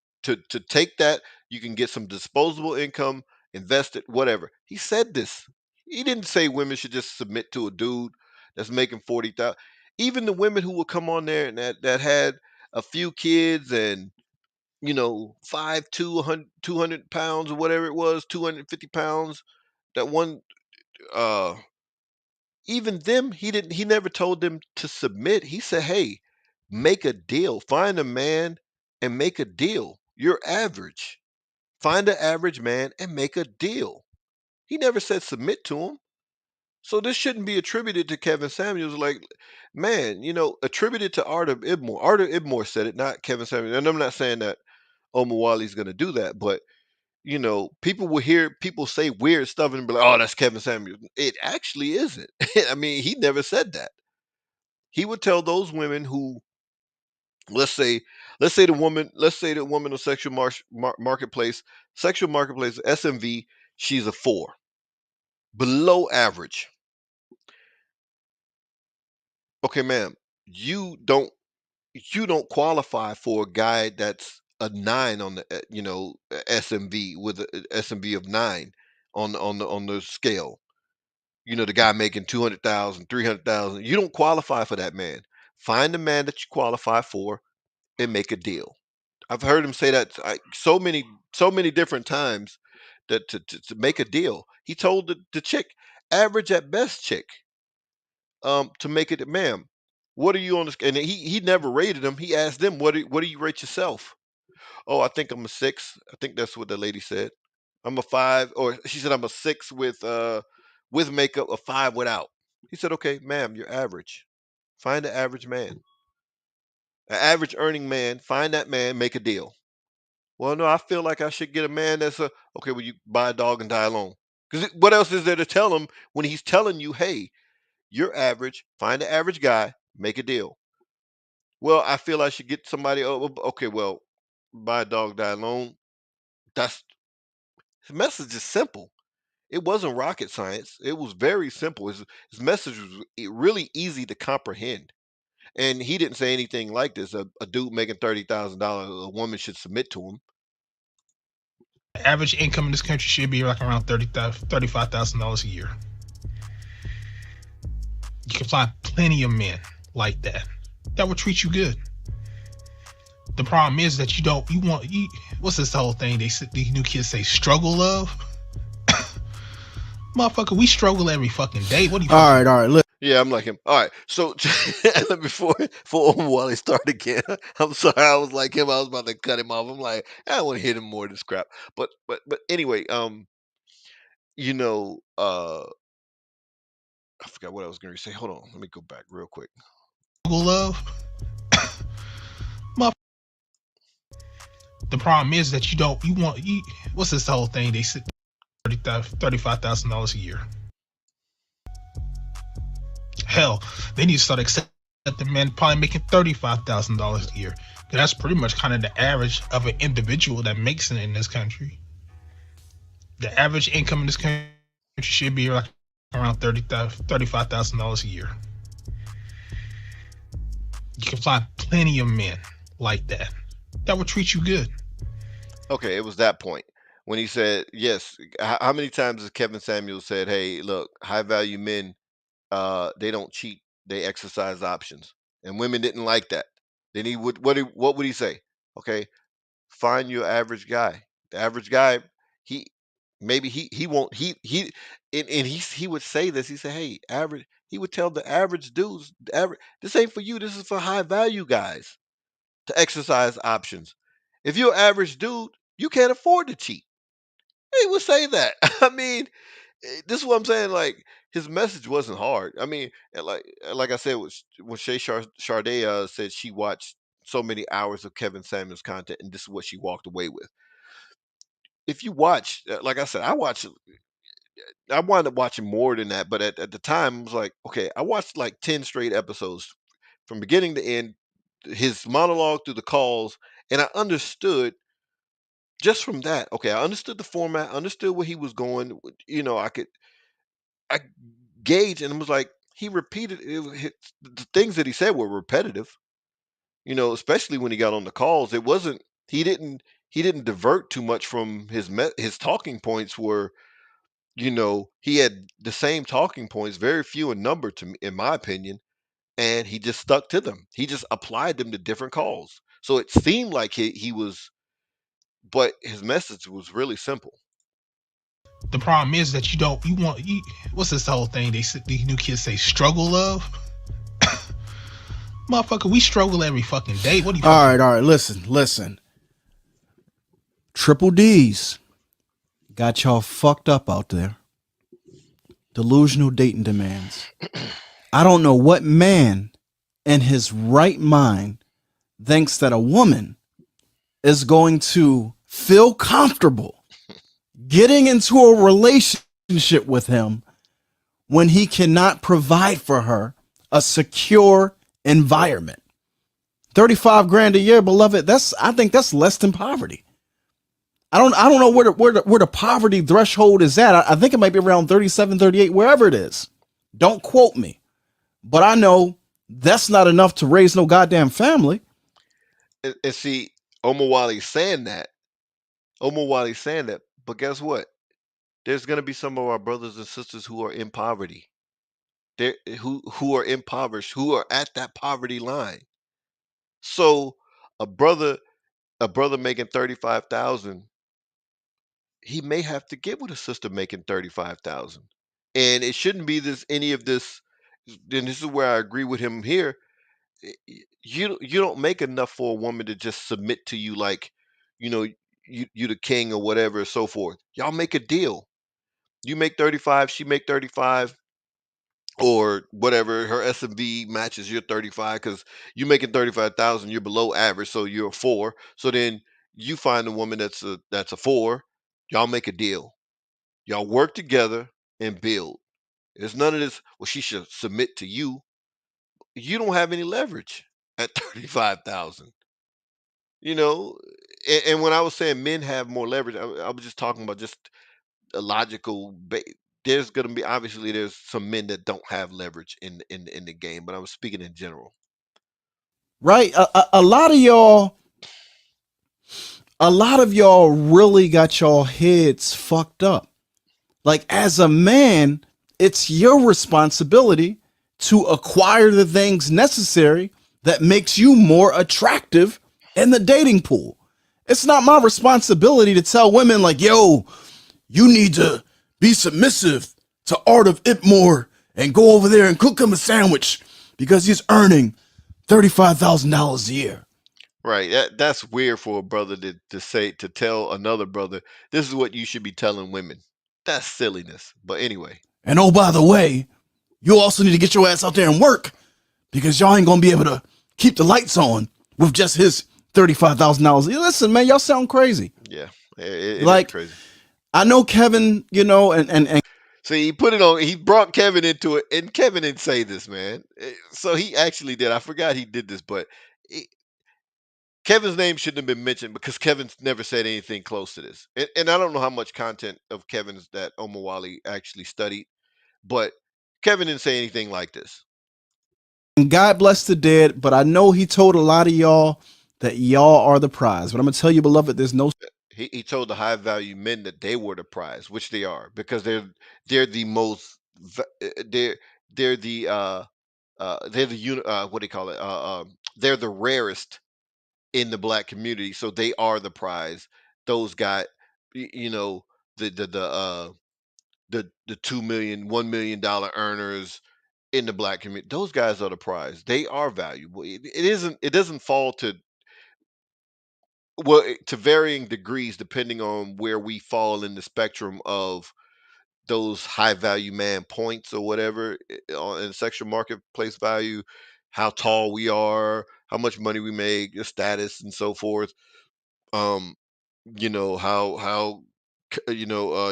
take that. You can get some disposable income, invest it, whatever. He said this. He didn't say women should just submit to a dude that's making 40,000. Even the women who would come on there and that had a few kids and 200 pounds or whatever it was, 250 pounds, that one, uh even them, he never told them to submit. He said, "Hey, make a deal. Find a man and make a deal. You're average. Find an average man and make a deal." He never said submit to him. So this shouldn't be attributed to Kevin Samuels. Like, man, attributed to Art of Ibmore. Art of Ibmore said it, not Kevin Samuels. And I'm not saying that Omawali's going to do that, but people will hear people say weird stuff and be like, "Oh, that's Kevin Samuels." It actually isn't. I mean, he never said that. He would tell those women who, let's say, let's say the woman of sexual marketplace, SMV, she's a 4, below average. Okay, ma'am, you don't you don't qualify for a guy that's a 9 on the SMV, with a SMV of 9 on the scale. The guy making 200,000, 300,000. You don't qualify for that man. Find the man that you qualify for and make a deal. I've heard him say that so many different times, that to make a deal. He told the chick, average at best chick, to make it, ma'am, what are you on this? And he never rated them. He asked them, what do you rate yourself? Oh, I think I'm a 6. I think that's what the lady said. I'm a 5, or she said I'm a 6 with makeup, a 5 without. He said, okay, ma'am, you're average. Find an average man, an average earning man. Find that man, make a deal. Well, no, I feel like I should get a man that's a okay. Well, you buy a dog and die alone. Because what else is there to tell him when he's telling you, hey, you're average. Find an average guy, make a deal. Well, I feel I should get somebody. Oh, okay, well, buy a dog, die alone. That's His message is simple. It wasn't rocket science. It was very simple. His message was really easy to comprehend. And he didn't say anything like this. A dude making $30,000, a woman should submit to him. The average income in this country should be like around $35,000 a year. You can find plenty of men like that that will treat you good. The problem is that what's this whole thing these new kids say, struggle love? Motherfucker, we struggle every fucking day. What do you All right. Look, Yeah, I'm like him. All right. So before Wally start again, I'm sorry. I was like him. I was about to cut him off. I'm like, I don't want to hit him more of this crap. But anyway, you know, I forgot what I was going to say. Hold on. Let me go back real quick. struggle love? The problem is that what's this whole thing they said, $35,000 a year. Hell, they need to start accepting men probably making $35,000 a year. That's pretty much kind of the average of an individual that makes it in this country. The average income in this country should be like around $35,000 a year. You can find plenty of men like that that will treat you good. Okay, it was that point when he said yes. How many times has Kevin Samuels said, "Hey, look, high value men, they don't cheat. They exercise options," and women didn't like that. Then what would he say? Okay, find your average guy. The average guy, he maybe he won't he would say this. He said, "Hey, average." He would tell the average dudes, the average, this ain't for you. This is for high value guys to exercise options. If you're an average dude, you can't afford to cheat. He would say that. I mean, this is what I'm saying. Like his message wasn't hard. I mean, like I said, when Sade said she watched so many hours of Kevin Samuels content, and this is what she walked away with. If you watch, like I said, I wound up watching more than that, but at the time, I was like, okay, I watched like 10 straight episodes from beginning to end, his monologue through the calls, and I understood just from that. Okay, I understood the format, understood where he was going. I gauge, and it was like he repeated the things that he said were repetitive. Especially when he got on the calls, it wasn't. He didn't divert too much from his talking points were. He had the same talking points, very few in number to me, in my opinion, and he just stuck to them. He just applied them to different calls. So it seemed like he was, but his message was really simple. The problem is that what's this whole thing these new kids say, struggle love? Motherfucker, we struggle every fucking day. What do you all right. Listen. Triple D's got y'all fucked up out there. Delusional dating demands. I don't know what man in his right mind thinks that a woman is going to feel comfortable getting into a relationship with him when he cannot provide for her a secure environment. 35 grand a year, beloved, I think that's less than poverty. I don't know where the poverty threshold is at. I think it might be around 37, 38, wherever it is. Don't quote me. But I know that's not enough to raise no goddamn family. And see, Omawali's saying that. Omawali's saying that. But guess what? There's going to be some of our brothers and sisters who are in poverty. Who are impoverished, who are at that poverty line. So a brother a brother making 35,000, he may have to get with a sister making 35,000. And it shouldn't be any of this. Then this is where I agree with him here. You don't make enough for a woman to just submit to you like, you know, you the king or whatever, so forth. Y'all make a deal. You make 35, she make 35, or whatever. Her S&V matches your 35 because you making 35,000, you're below average, so you're a four. So then you find a woman that's a four. Y'all make a deal. Y'all work together and build. There's none of this. Well, she should submit to you. You don't have any leverage at 35,000. You know, and when I was saying men have more leverage, I was just talking about just a logical. There's gonna be obviously there's some men that don't have leverage in the game, but I was speaking in general. right? A lot of y'all really got y'all heads fucked up. Like as a man, it's your responsibility to acquire the things necessary that makes you more attractive in the dating pool. It's not my responsibility to tell women like, "Yo, you need to be submissive to Art of Itmore and go over there and cook him a sandwich because he's earning $35,000 a year." Right. That's weird for a brother to say to tell another brother, this is what you should be telling women. That's silliness. But anyway. And oh, by the way, you also need to get your ass out there and work because y'all ain't gonna be able to keep the lights on with just his $35,000. Listen, man, y'all sound crazy. Yeah, it is Like, crazy. I know Kevin, and See, he put it on. He brought Kevin into it, and Kevin didn't say this, man. So he actually did. I forgot he did this, but it, Kevin's name shouldn't have been mentioned because Kevin's never said anything close to this. And I don't know how much content of Kevin's that Omawali actually studied, but Kevin didn't say anything like this. God bless the dead, but I know he told a lot of y'all that y'all are the prize. But I'm gonna tell you, beloved, there's no He told the high value men that they were the prize, which they are, because they're the most they're they're the what do you call it they're the rarest in the black community, so they are the prize. Those got you know the 2 million, $1 million earners in the black community. Those guys are the prize. They are valuable. It doesn't fall to well to varying degrees depending on where we fall in the spectrum of those high value man points or whatever in sexual marketplace value, how tall we are, how much money we make, your status and so forth. um how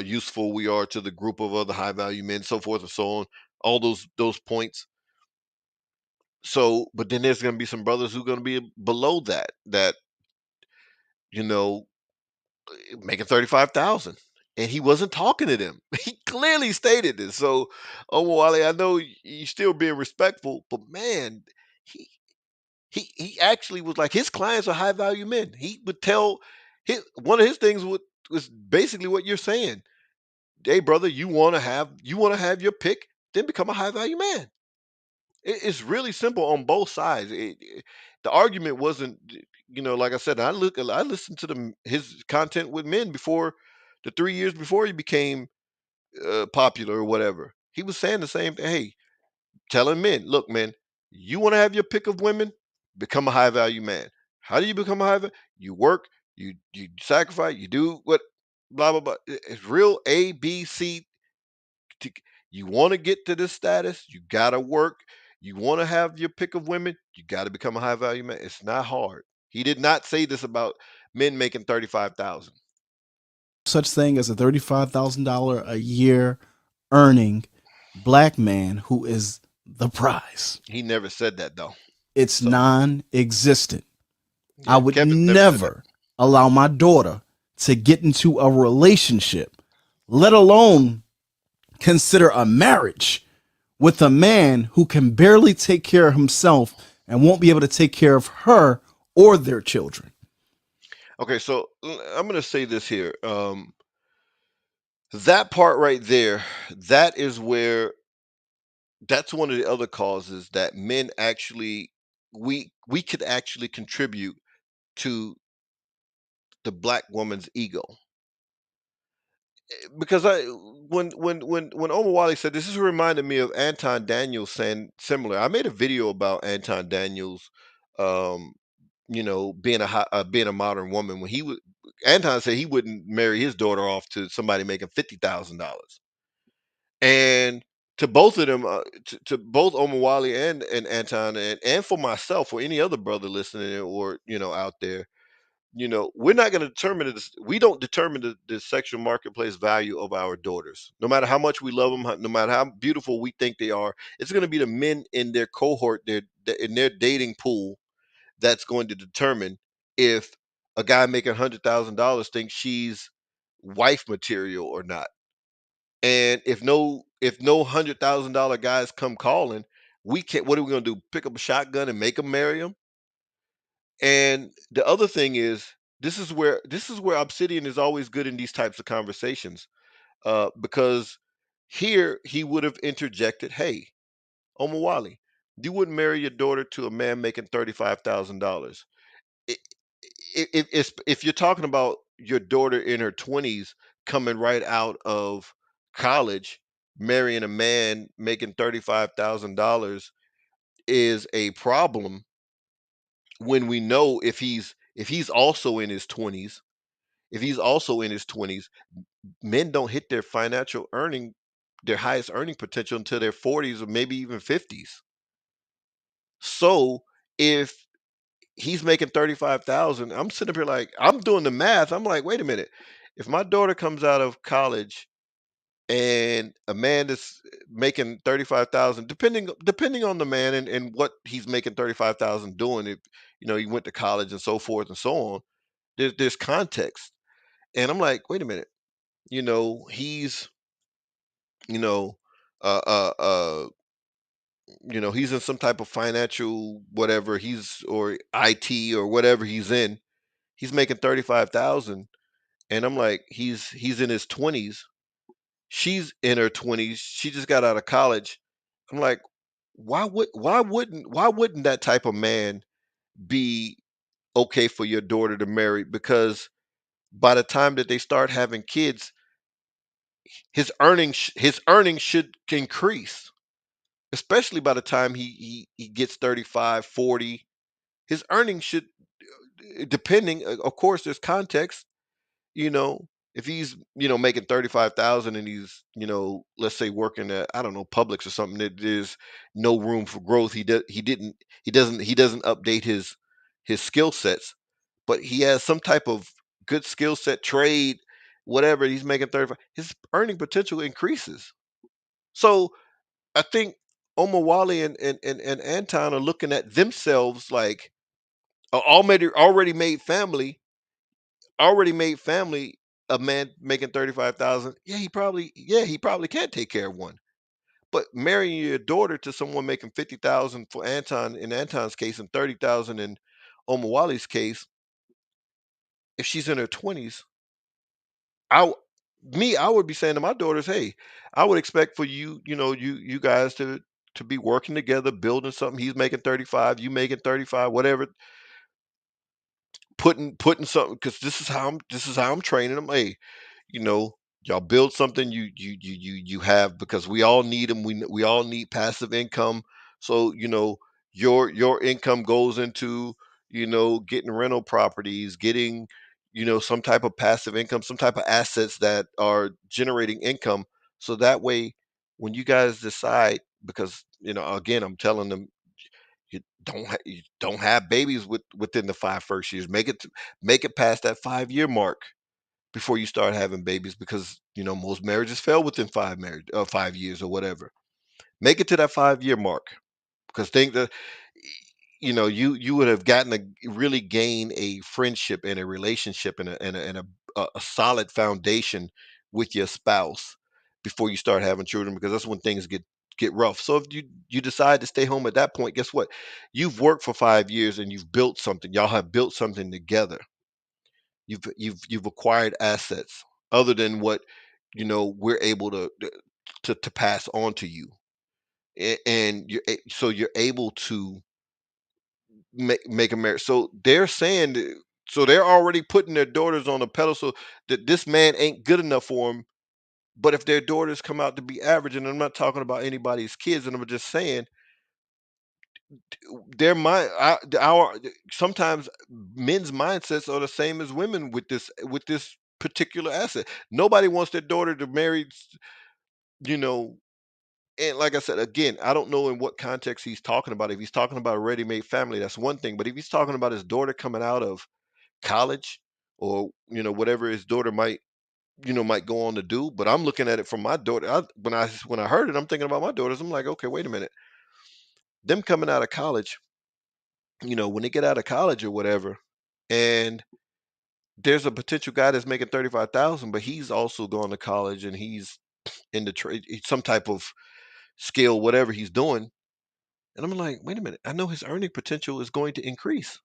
useful we are to the group of other high value men, so forth and so on, all those points. So but then there's going to be some brothers who are going to be below that you know making 35,000, and he wasn't talking to them. He clearly stated this. So oh Wally, I know you're still being respectful, but man, he he actually was like his clients are high value men. He would tell one of his things was basically what you're saying. Hey brother, you want to have your pick, then become a high value man. It's really simple on both sides. The argument wasn't, like I said, I listened to his content with men before the 3 years before he became popular or whatever. He was saying the same thing. Hey, telling men, look, man, you want to have your pick of women, become a high value man. How do you become a high value? You work, you sacrifice, you do what, blah blah blah. It's real A B C to, you want to get to this status, you got to work. You want to have your pick of women, you got to become a high value man. It's not hard. He did not say this about men making 35,000. such thing as a $35,000 a year earning black man who is the prize. He never said that though. It's So non-existent. I yeah, would Kevin never said that. never allow my daughter to get into a relationship, let alone consider a marriage with a man who can barely take care of himself and won't be able to take care of her or their children. Okay, so I'm gonna say this here. That part right there, that is where that's one of the other causes that men actually we could actually contribute to the black woman's ego. Because when Omar Wally said this, reminded me of Anton Daniels saying similar. I made a video about Anton Daniels, um, being a modern woman. When he was Anton said he wouldn't marry his daughter off to somebody making $50,000. And to both of them, to both Omar Wally and Anton, and for myself or any other brother listening or out there, we're not going to determine this. We don't determine the sexual marketplace value of our daughters. No matter how much we love them, no matter how beautiful we think they are, it's going to be the men in their cohort, in their dating pool, that's going to determine. if a guy making $100,000 thinks she's wife material or not. And if no $100,000 guys come calling, we can't. What are we gonna do? Pick up a shotgun and make them marry him? And the other thing is, this is where Obsidian is always good in these types of conversations, because here he would have interjected, "Hey, Omawali, you wouldn't marry your daughter to a man making $35,000. If you're talking about your daughter in her 20s coming right out of college, marrying a man making $35,000 is a problem when we know if he's also in his 20s, if he's also in his 20s, men don't hit their highest earning potential until their 40s or maybe even 50s. So if he's making 35,000, I'm sitting up here like I'm doing the math. I'm like, wait a minute. If my daughter comes out of college and a man is making 35,000, depending on the man and what he's making 35,000 doing, if he went to college and so forth and so on, there's context. And I'm like, wait a minute, he's you know uh uh uh he's in some type of financial whatever he's or IT or whatever he's in. He's making 35,000, and I'm like, he's in his 20s. She's in her 20s. She just got out of college. I'm like, why wouldn't that type of man be okay for your daughter to marry? Because by the time that they start having kids, his earnings should increase, especially by the time he gets 35, 40. His earnings should, depending, of course, there's context. you know, if he's, making 35,000 and he's, let's say working at, I don't know, Publix or something, that there's no room for growth. He doesn't update his skill sets, but he has some type of good skill set, trade, whatever. He's making 35, his earning potential increases. So I think Omawali and Anton are looking at themselves like a already made family, a man making 35,000. Yeah, he probably can take care of one. But marrying your daughter to someone making 50,000 for Anton in Anton's case and 30,000 in Omawali's case, if she's in her 20s, I w- I would be saying to my daughters, "Hey, I would expect for you guys to be working together, building something. He's making 35, you making 35, whatever, putting something, because this is how I'm training them. Hey, you know, y'all build something you have, because we all need them. We all need passive income. So, your income goes into, getting rental properties, getting, some type of passive income, some type of assets that are generating income. So that way, when you guys decide, because, again, I'm telling them, you don't have babies within the first 5 years. Make it past that 5 year mark before you start having babies, because most marriages fail within 5 years or whatever. Make it to that 5 year mark, because think that you would have gotten to really gain a friendship and a relationship and a solid foundation with your spouse before you start having children, because that's when things get rough. So if you decide to stay home at that point, guess what? You've worked for 5 years and you've built something. Y'all have built something together. You've acquired assets other than what we're able to pass on to you. And so you're able to make a marriage. So they're saying so they're already putting their daughters on a pedestal that this man ain't good enough for them. But if their daughters come out to be average, and I'm not talking about anybody's kids, and I'm just saying their mind, our sometimes men's mindsets are the same as women with this particular asset. Nobody wants their daughter to marry, you know. And like I said, again, I don't know in what context he's talking about. If he's talking about a ready-made family, that's one thing. But if he's talking about his daughter coming out of college, or whatever his daughter might go on to do. But I'm looking at it from my daughter. When I heard it, I'm thinking about my daughters. I'm like, okay, wait a minute. Them coming out of college, when they get out of college or whatever, and there's a potential guy that's making 35,000, but he's also going to college and he's in the trade, some type of skill, whatever he's doing. And I'm like, wait a minute, I know his earning potential is going to increase.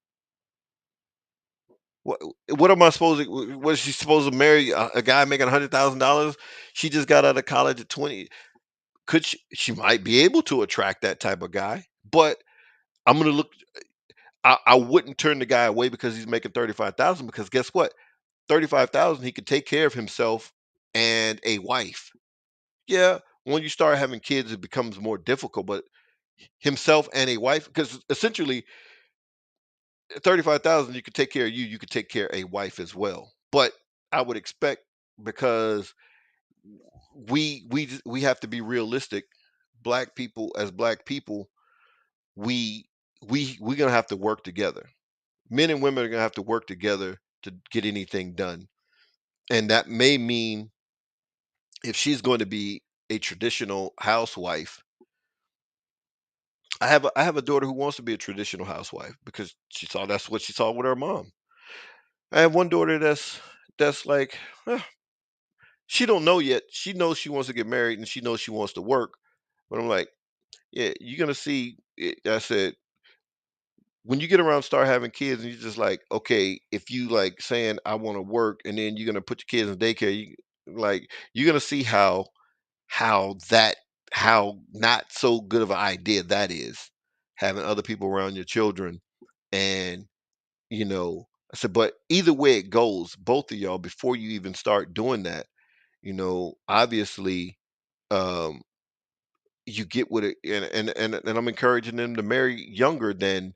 What what am I supposed to? Was she supposed to marry a guy making $100,000? She just got out of college at 20. Could she? She might be able to attract that type of guy, but I'm gonna look. I wouldn't turn the guy away because he's making 35,000. Because guess what? 35,000, he could take care of himself and a wife. Yeah, when you start having kids, it becomes more difficult. But himself and a wife, because essentially 35,000, you could take care of you. You could take care of a wife as well. But I would expect, because we have to be realistic. Black people, as black people, we we're gonna have to work together. Men and women are gonna have to work together to get anything done, and that may mean if she's going to be a traditional housewife. I have a daughter who wants to be a traditional housewife because she saw that's what she saw with her mom. I have one daughter that's like, "Huh," she don't know yet. She knows she wants to get married and she knows she wants to work. But I'm like, yeah, you're gonna see. I said, when you get around, start having kids, and you're just like, okay, if you like saying I want to work, and then you're gonna put your kids in daycare, you're gonna see how that how not so good of an idea that is, having other people around your children. And I said, but either way it goes, both of y'all, before you even start doing that, obviously, um, you get with it, and I'm encouraging them to marry younger than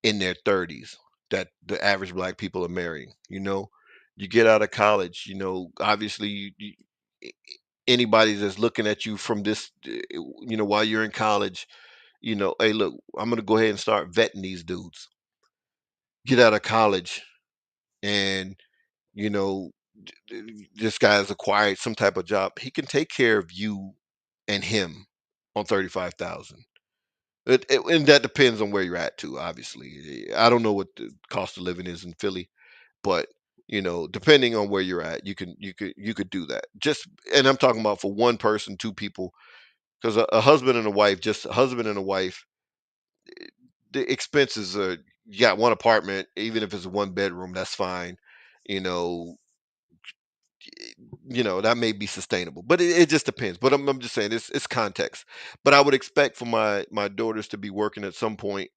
in their 30s that the average black people are marrying. You get out of college, obviously, a- anybody that's looking at you from this, while you're in college, hey, look, I'm going to go ahead and start vetting these dudes. Get out of college, and you know this guy's acquired some type of job. He can take care of you and him on 35,000. And that depends on where you're at too. Obviously, I don't know what the cost of living is in Philly, but depending on where you're at, you could do that. Just, and I'm talking about for one person, two people, because a husband and a wife, just a husband and a wife, the expenses are, you got one apartment, even if it's a one bedroom, that's fine. You know, that may be sustainable, but it just depends. But I'm just saying it's context. But I would expect for my daughters to be working at some point,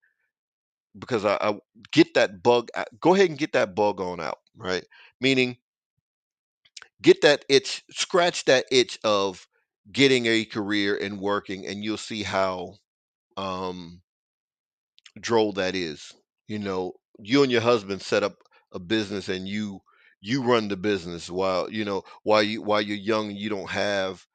because I get that bug. Go ahead and get that bug on out, right? Meaning, get that itch, scratch that itch of getting a career and working, and you'll see how um, droll that is. You and your husband set up a business, and you run the business while you're young. And you don't have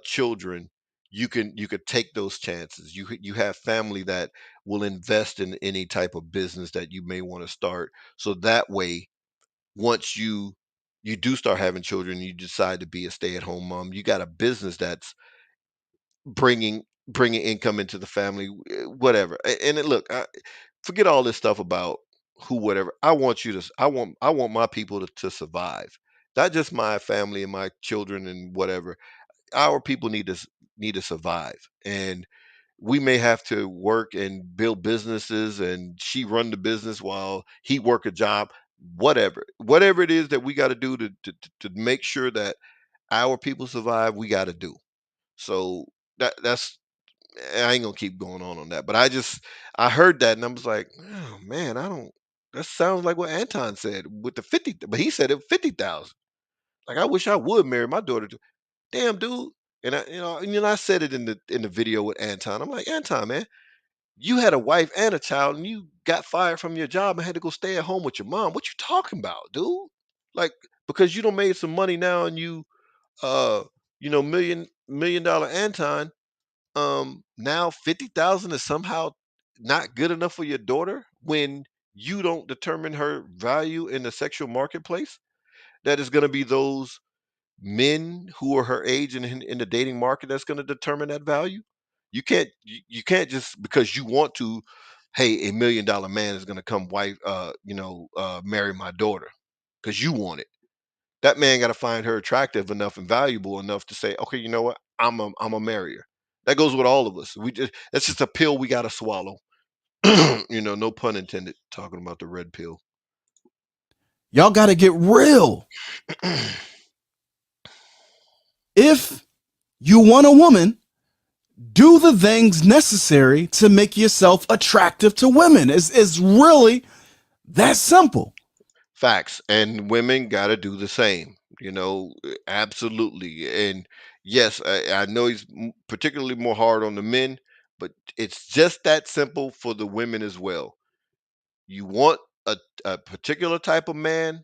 children. You could take those chances. You have family that will invest in any type of business that you may want to start. So that way, once you do start having children, you decide to be a stay-at-home mom, you got a business that's bringing income into the family, whatever. Look, forget all this stuff about who, whatever. I want my people to survive, not just my family and my children and whatever. Our people need to survive, and we may have to work and build businesses, and she run the business while he work a job. Whatever it is that we got to do to make sure that our people survive, we got to do. So that's I ain't gonna keep going on that. But I heard that, and I was like, oh man, I don't. That sounds like what Anton said with the 50, but he said it 50,000. Like, I wish I would marry my daughter. Damn, dude. And I said it in the video with Anton. I'm like, Anton, man, you had a wife and a child, and you got fired from your job and had to go stay at home with your mom. What you talking about, dude? Like, because you don't made some money now, and uh, million dollar Anton, now 50,000 is somehow not good enough for your daughter when you don't determine her value in the sexual marketplace. That is going to be those men who are her age and in the dating market that's going to determine that value. You can't just because you want to hey, $1 million man is gonna come marry my daughter because you want it. That man got to find her attractive enough and valuable enough to say, okay, you know what, I'm a marrier. That goes with all of us. That's just a pill we got to swallow. No pun intended. Talking about the red pill. Y'all got to get real. If you want a woman, do the things necessary to make yourself attractive to women. It's really that simple. Facts. And women got to do the same. Absolutely. And yes, I know he's particularly more hard on the men, but it's just that simple for the women as well. You want a particular type of man,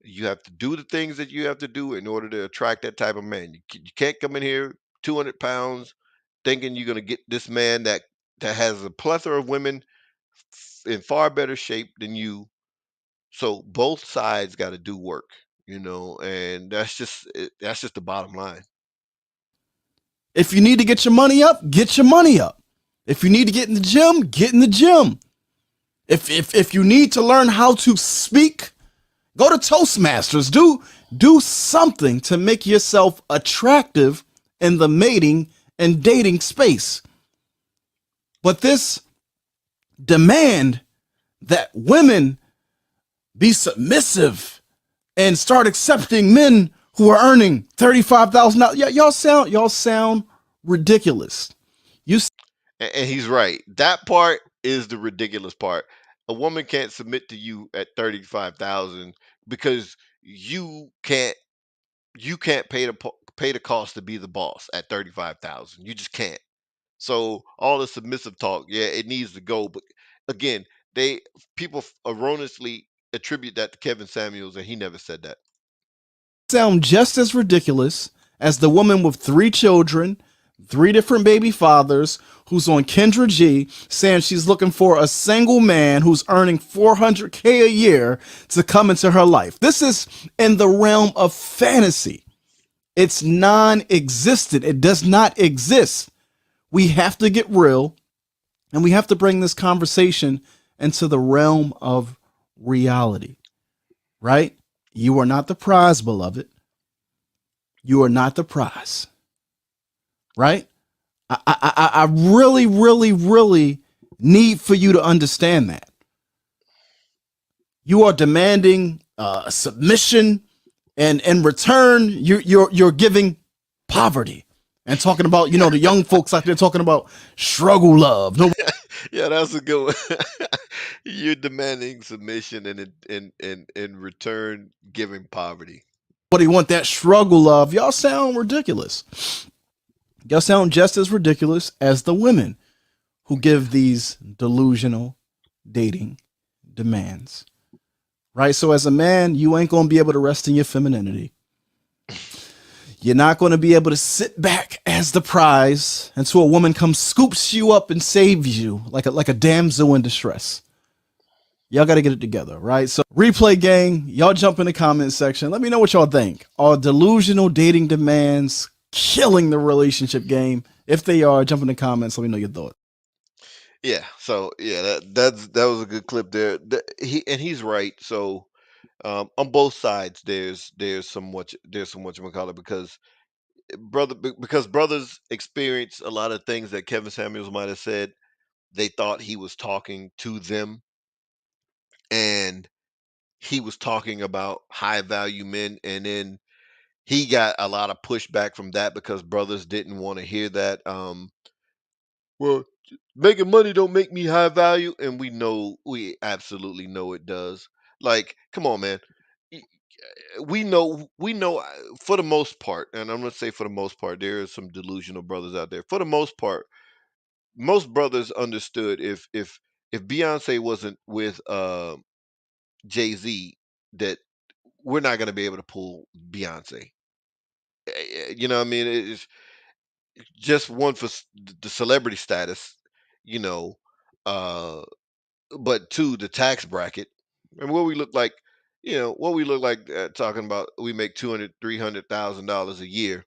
you have to do the things that you have to do in order to attract that type of man. You can't come in here 200 pounds thinking you're going to get this man that has a plethora of women in far better shape than you. So both sides got to do work, and that's just the bottom line. If you need to get your money up, get your money up. If you need to get in the gym, get in the gym. If you need to learn how to speak, go to Toastmasters. Do something to make yourself attractive in the mating and dating space. But this demand that women be submissive and start accepting men who are earning $35,000. Y'all sound ridiculous. You And he's right. That part is the ridiculous part. A woman can't submit to you at 35,000 because you can't pay the cost to be the boss at 35,000. You just can't. So all the submissive talk, yeah, it needs to go. But again, they people erroneously attribute that to Kevin Samuels, and he never said that. sound just as ridiculous as the woman with 3 children, 3 different baby fathers, who's on Kendra G, saying she's looking for a single man who's earning $400K a year to come into her life. This is in the realm of fantasy. It's non existent, it does not exist. We have to get real and we have to bring this conversation into the realm of reality, right? You are not the prize, beloved. You are not the prize, right? I really, really, really need for you to understand that. You are demanding submission, and in return, you're giving poverty and talking about the young folks out there talking about struggle love. Yeah, that's a good one. You're demanding submission and in return giving poverty. Nobody want that struggle love. Y'all sound ridiculous. Y'all sound just as ridiculous as the women who give these delusional dating demands. Right? So as a man, you ain't going to be able to rest in your femininity. You're not going to be able to sit back as the prize until a woman comes, scoops you up, and saves you like a damsel in distress. Y'all got to get it together, right? So, replay gang, y'all jump in the comment section. Let me know what y'all think. Are delusional dating demands killing the relationship game? If they are, jump in the comments. Let me know your thoughts. Yeah. So yeah, that was a good clip there. He's right. So on both sides, there's some what you call it because because brothers experience a lot of things that Kevin Samuels might have said. They thought he was talking to them, and he was talking about high value men, and then he got a lot of pushback from that because brothers didn't want to hear that. Well, making money don't make me high value, and we absolutely know it does. Like, come on, man. Y- we know for the most part, and I'm gonna say for the most part, there are some delusional brothers out there. For the most part, most brothers understood if Beyonce wasn't with Jay Z, that we're not gonna be able to pull Beyonce. You know what I mean? It's just one for the celebrity status, you know, uh, but two, the tax bracket and what we look like, what we look like talking about. We make 200, $300,000 a year,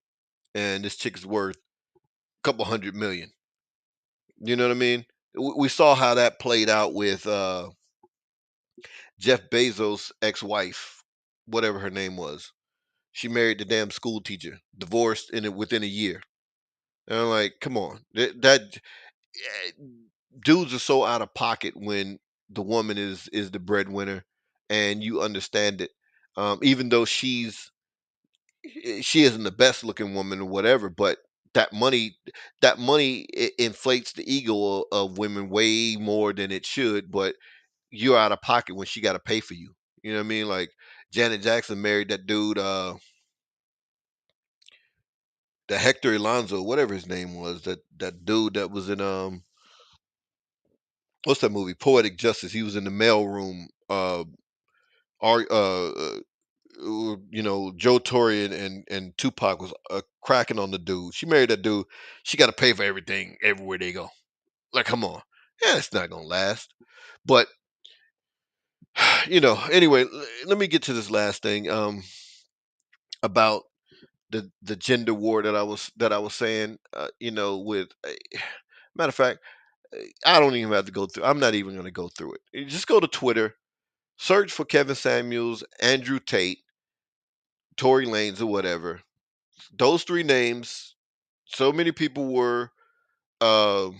and this chick is worth a couple hundred million. You know what I mean? We saw how that played out with Jeff Bezos' ex-wife, whatever her name was. She married the damn school teacher, divorced in it within a year. And I'm like, come on, eh, dudes are so out of pocket when the woman is the breadwinner, and you understand it. Even though she isn't the best looking woman or whatever, but that money inflates the ego of women way more than it should. But you're out of pocket when she got to pay for you. You know what I mean? Like Janet Jackson married that dude, the Hector Alonso, whatever his name was, that dude that was in what's that movie? Poetic Justice. He was in the mailroom. Ar- uh, uh, Joe Torre and Tupac was cracking on the dude. She married that dude. She got to pay for everything everywhere they go. Like, come on, yeah, it's not gonna last. But anyway, let me get to this last thing about the gender war that I was saying. With matter of fact, I don't even have to go through. I'm not even going to go through it. You just go to Twitter, search for Kevin Samuels, Andrew Tate, Tory Lanez, or whatever. Those three names. So many people were. Uh,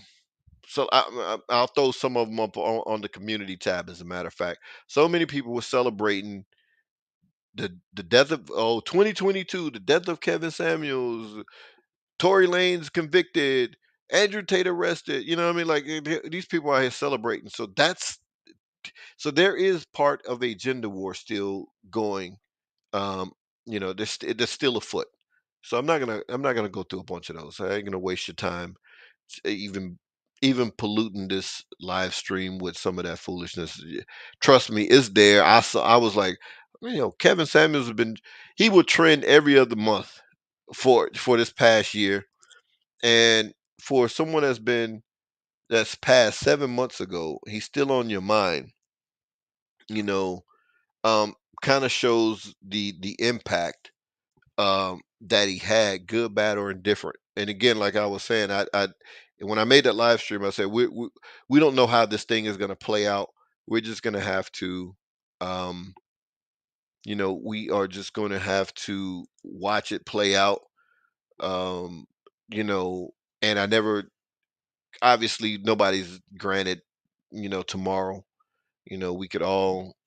I'll throw some of them up on the community tab. As a matter of fact, so many people were celebrating the death of 2022, the death of Kevin Samuels, Tory Lanez convicted, Andrew Tate arrested. You know what I mean? Like these people are here celebrating. So there is part of a gender war still going. Um, there's still afoot. So I'm not gonna go through a bunch of those. I ain't gonna waste your time even polluting this live stream with some of that foolishness. Trust me, it's there. I was like, Kevin Samuels he would trend every other month for this past year. And for someone that's passed 7 months ago, he's still on your mind, you know, um, kind of shows the impact that he had, good, bad, or indifferent. And again, like I was saying, I when I made that live stream, I said we don't know how this thing is going to play out. We're just going to have to, um, we are just going to have to watch it play out. Um, you know, and I never, obviously, nobody's granted, tomorrow. We could all,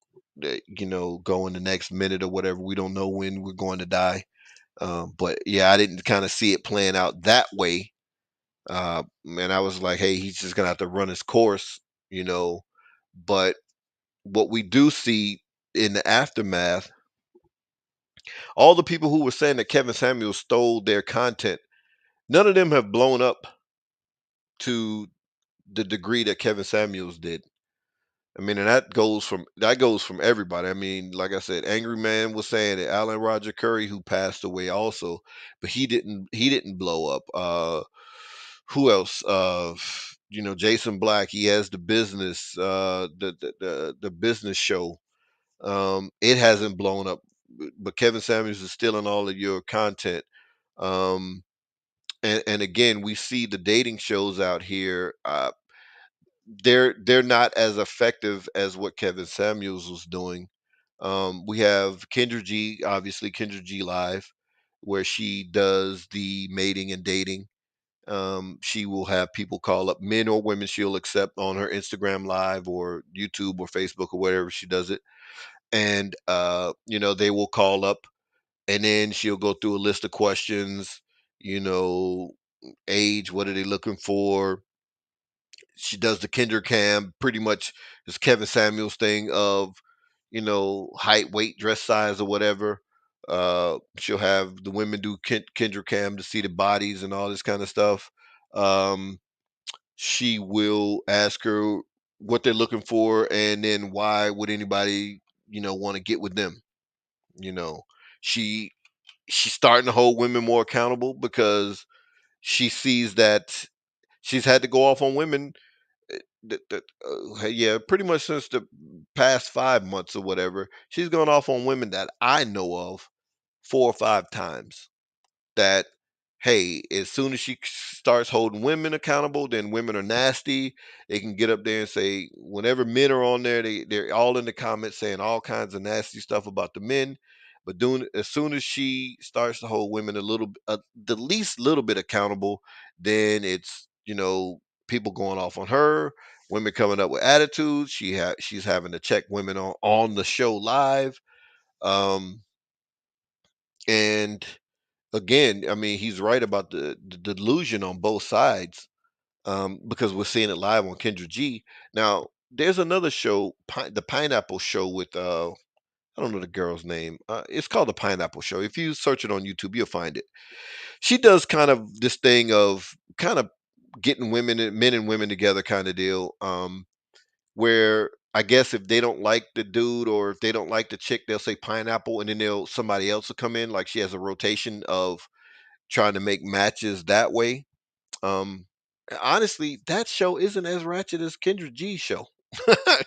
go in the next minute or whatever. We don't know when we're going to die. But yeah, I didn't kind of see it playing out that way. And I was like, hey, he's just gonna have to run his course, you know. But what we do see in the aftermath, all the people who were saying that Kevin Samuel stole their content, none of them have blown up to the degree that Kevin Samuels did. I mean, and that goes from everybody. I mean, like I said, Angry Man was saying it. Alan Roger Curry, who passed away also, but he didn't blow up. Who else? Jason Black. He has the business, the business show. It hasn't blown up, but Kevin Samuels is stealing all of your content. Um, and again, we see the dating shows out here. They're not as effective as what Kevin Samuels was doing. We have Kendra G, obviously Kendra G Live, where she does the mating and dating. She will have people call up, men or women. She'll accept on her Instagram Live or YouTube or Facebook or wherever she does it, and they will call up, and then she'll go through a list of questions. You know, age, what are they looking for? She does the Kinder Cam, pretty much this Kevin Samuels thing of, height, weight, dress size, or whatever. She'll have the women do Kinder Cam to see the bodies and all this kind of stuff. Um, she will ask her what they're looking for, and then why would anybody, want to get with them. You know, she she's starting to hold women more accountable because she sees that she's had to go off on women yeah, pretty much since the past 5 months or whatever. She's gone off on women that I know of 4 or 5 times. That hey, as soon as she starts holding women accountable, then women are nasty. They can get up there and say, whenever men are on there, they're all in the comments saying all kinds of nasty stuff about the men. But doing as soon as she starts to hold women a little, the least little bit accountable, then it's people going off on her, women coming up with attitudes. She's having to check women on the show live, um, and again, I mean, he's right about the delusion on both sides, because we're seeing it live on Kendra G. Now, there's another show, the Pineapple Show with I don't know the girl's name. It's called the Pineapple Show. If you search it on YouTube, you'll find it. She does kind of this thing of kind of getting men and women together, kind of deal. Where I guess if they don't like the dude or if they don't like the chick, they'll say pineapple, and then they'll somebody else will come in. Like she has a rotation of trying to make matches that way. Um, Honestly, that show isn't as ratchet as Kendra G's show.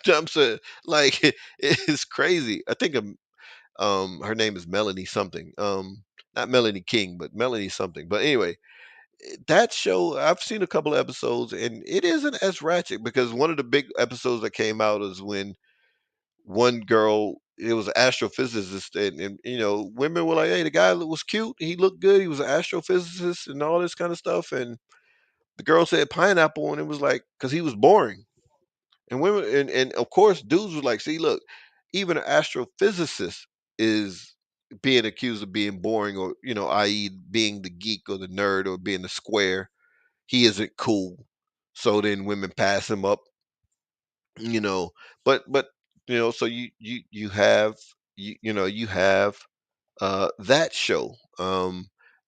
I'm saying, like, it's crazy. I think her name is Melanie something. Not Melanie King, but Melanie something. But anyway, that show I've seen a couple of episodes, and it isn't as ratchet because one of the big episodes that came out is when one girl. It was an astrophysicist, and women were like, "Hey, the guy was cute. He looked good. He was an astrophysicist, and all this kind of stuff." And the girl said pineapple, and it was like, because he was boring. And women, and of course, dudes was like, see, look, even an astrophysicist is being accused of being boring, or, i.e., being the geek or the nerd or being the square. He isn't cool. So then women pass him up, you know. But so you have that show,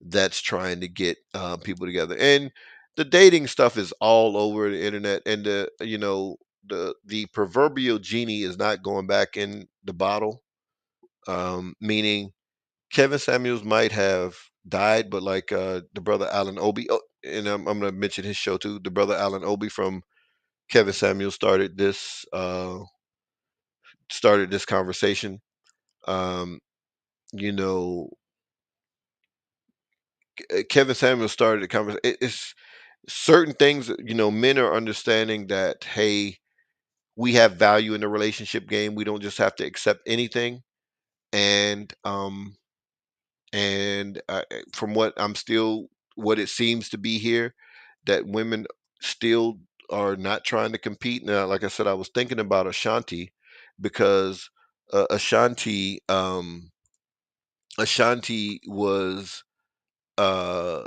that's trying to get people together, and the dating stuff is all over the internet, and the proverbial genie is not going back in the bottle, meaning Kevin Samuels might have died, but like the brother Alan Obi, oh, and I'm going to mention his show too. The brother Alan Obi from Kevin Samuels started this conversation. Um, you know, Kevin Samuels started the conversation. It's certain things that, men are understanding that, hey, we have value in the relationship game. We don't just have to accept anything. And from what it seems to be here, that women still are not trying to compete now. Like I said, I was thinking about Ashanti, because Ashanti was uh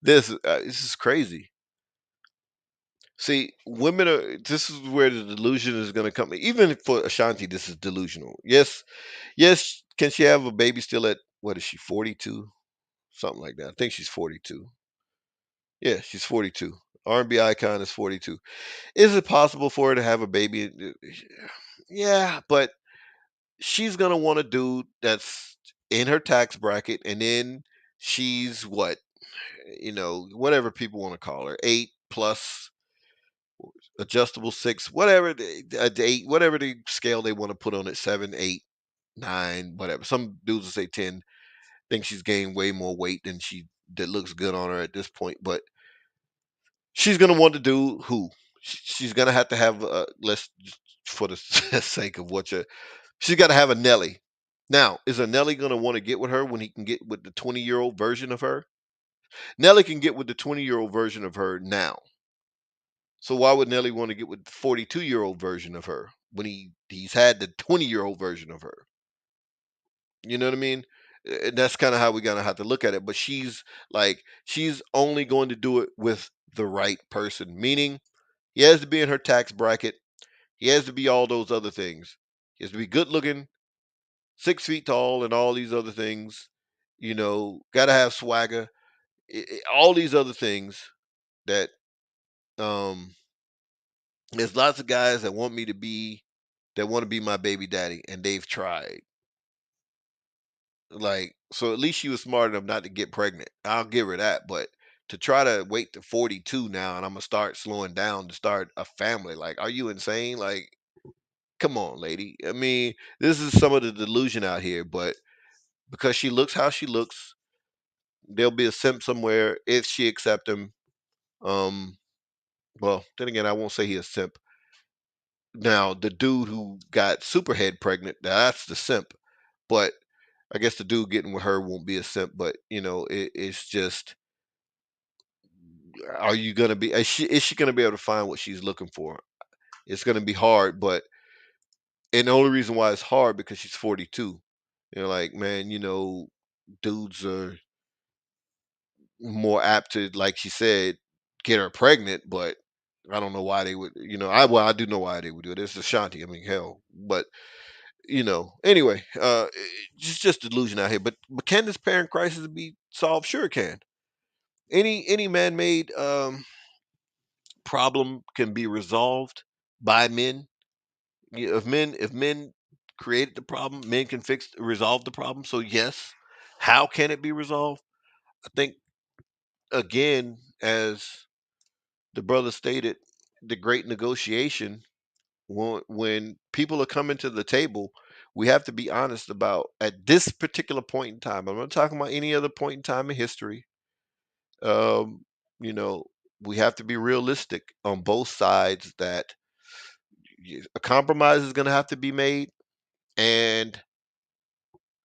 this is crazy. See, women are. This is where the delusion is going to come. Even for Ashanti, this is delusional. Yes, yes. Can she have a baby still at, what is she, 42, something like that? I think she's 42. Yeah, she's 42. R&B icon is 42. Is it possible for her to have a baby? Yeah, but she's gonna want a dude that's in her tax bracket, and then she's what, whatever people want to call her, 8 plus, adjustable 6, whatever the 8, whatever the scale they want to put on it, 7, 8, 9, whatever. Some dudes will say 10. Think she's gained way more weight than she that looks good on her at this point, but she's gonna want to do who? She's gonna have to have, let's for the sake of what you she's got to have a Nelly. Now, is a Nelly gonna want to get with her when he can get with the 20-year-old version of her? Nelly can get with the 20-year-old version of her now. So why would Nelly want to get with the 42-year-old version of her when he's had the 20-year-old version of her? You know what I mean? And that's kind of how we're gonna have to look at it. But she's only going to do it with the right person, meaning he has to be in her tax bracket. He has to be all those other things. He has to be good looking, 6 feet tall, and all these other things. Got to have swagger. All these other things that, um, there's lots of guys that want to be my baby daddy, and they've tried. Like, so at least she was smart enough not to get pregnant. I'll give her that. But to try to wait to 42 now, and I'm gonna start slowing down to start a family. Like, are you insane? Like, come on, lady. I mean, this is some of the delusion out here, but because she looks how she looks, There'll be a simp somewhere if she accept him. Um, well, then again, I won't say he a simp. Now, the dude who got Superhead pregnant, that's the simp. But I guess the dude getting with her won't be a simp. But it's just, are you gonna be? Is she gonna be able to find what she's looking for? It's gonna be hard, but and the only reason why it's hard because she's 42. You're like, man, dudes are more apt to, like she said, get her pregnant, but I don't know why they would, I do know why they would do it. It's Ashanti. I mean, hell, but anyway, just delusion out here. But can this parent crisis be solved? Sure, it can. Any man-made problem can be resolved by men. If men created the problem, men can resolve the problem. So yes, how can it be resolved? I think, again, as the brother stated, the great negotiation. When people are coming to the table, we have to be honest about, at this particular point in time. I'm not talking about any other point in time in history. Um, you know, we have to be realistic on both sides that a compromise is going to have to be made. And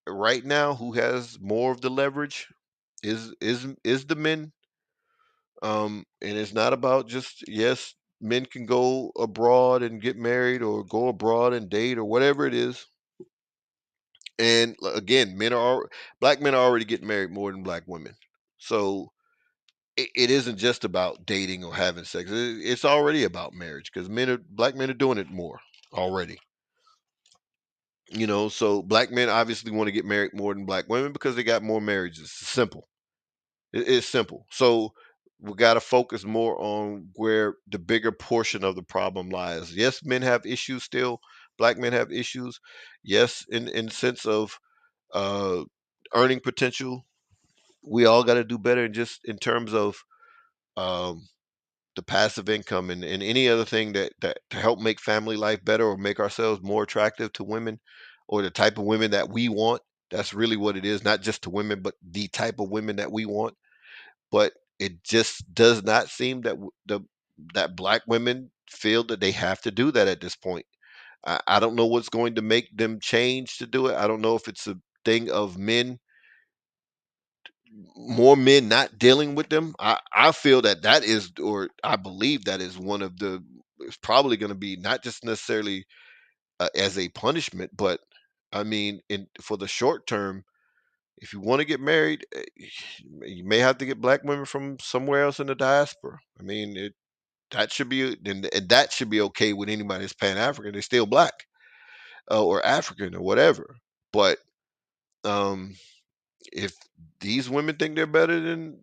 right now, who has more of the leverage is the men. And it's not about just, yes, men can go abroad and get married or go abroad and date or whatever it is. And again, black men are already getting married more than black women. So it isn't just about dating or having sex. It's already about marriage because black men are doing it more already. So black men obviously want to get married more than black women because they got more marriages. It's simple. It's simple. So we got to focus more on where the bigger portion of the problem lies. Yes, men have issues still. Black men have issues. Yes, in the sense of uh, earning potential. We all got to do better, just in terms of um, the passive income and any other thing that to help make family life better or make ourselves more attractive to women, or the type of women that we want. That's really what it is, not just to women, but the type of women that we want. But it just does not seem that black women feel that they have to do that at this point. I don't know what's going to make them change to do it. I don't know if it's a thing of more men not dealing with them. I feel that is, or I believe that is one of the, it's probably going to be not just necessarily as a punishment, but I mean, for the short term, if you want to get married, you may have to get black women from somewhere else in the diaspora. I mean, that should be, and that should be okay with anybody that's Pan African. They're still black, or African or whatever. But um, if these women think they're better than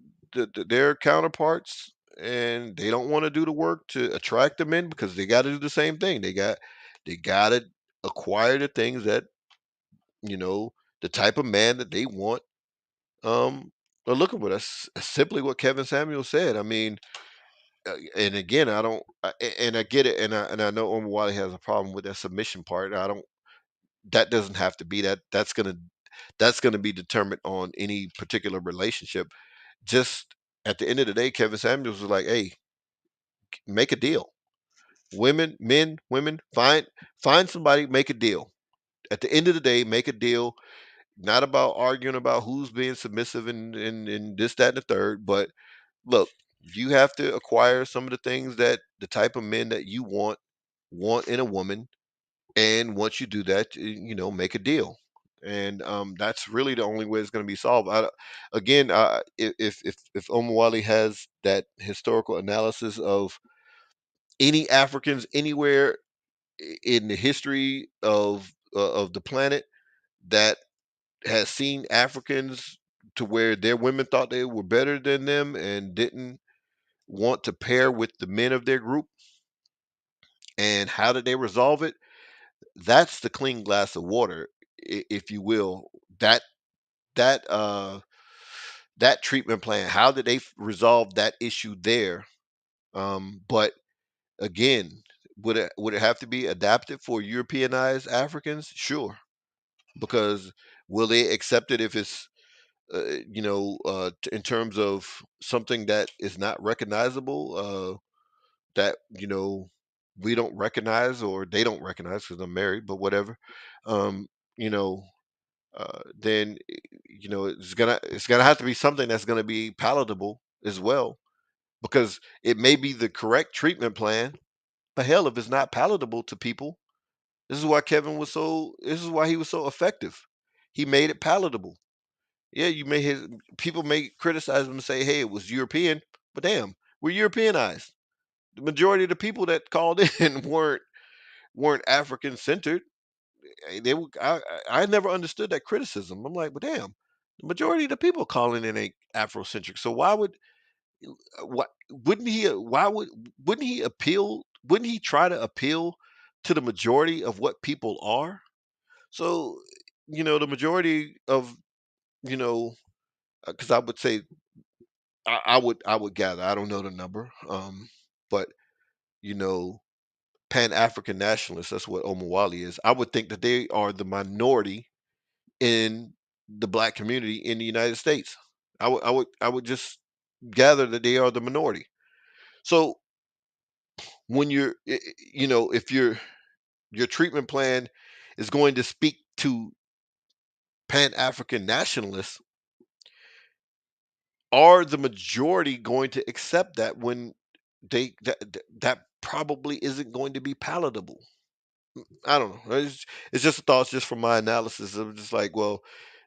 their counterparts, and they don't want to do the work to attract them in, because they got to do the same thing. They got to acquire the things that, you know the type of man that they want, um are looking for. That's simply what Kevin Samuel said. I mean, and again, I don't and I get it, and I know Omar Wally has a problem with that submission part. I don't That doesn't have to be that. That's gonna be determined on any particular relationship. Just at the end of the day, Kevin Samuels was like, "Hey, make a deal. Women, men, women, find somebody, make a deal. At the end of the day, make a deal. Not about arguing about who's being submissive and this, that, and the third. But look, you have to acquire some of the things that the type of men that you want in a woman. And once you do that, make a deal." And that's really the only way it's going to be solved. Again, if Omawali has that historical analysis of any Africans anywhere in the history of the planet that has seen Africans to where their women thought they were better than them and didn't want to pair with the men of their group, and how did they resolve it? That's the clean glass of water, if you will. That that uh that treatment plan, how did they resolve that issue there? But again, would it have to be adapted for Europeanized Africans? Sure. Because will they accept it if it's in terms of something that is not recognizable, that we don't recognize or they don't recognize because I'm married, but whatever. Um, you know, then it's gonna have to be something that's gonna be palatable as well, because it may be the correct treatment plan, but hell, if it's not palatable to people, this is why he was so effective. He made it palatable. Yeah, you may his people may criticize him and say, "Hey, it was European," but damn, we're Europeanized. The majority of the people that called in weren't African centered. They were, I never understood that criticism. I'm like, but damn, the majority of the people calling in ain't Afrocentric. So why wouldn't he why would wouldn't he appeal? Wouldn't he try to appeal to the majority of what people are? So the majority of you know because I would say I would gather, I don't know the number, but you know Pan African nationalists, that's what Omawali is. I would think that they are the minority in the black community in the United States. I would just gather that they are the minority. So when if your treatment plan is going to speak to Pan African nationalists, are the majority going to accept that when that probably isn't going to be palatable? I don't know. It's just thoughts just from my analysis of just like, well,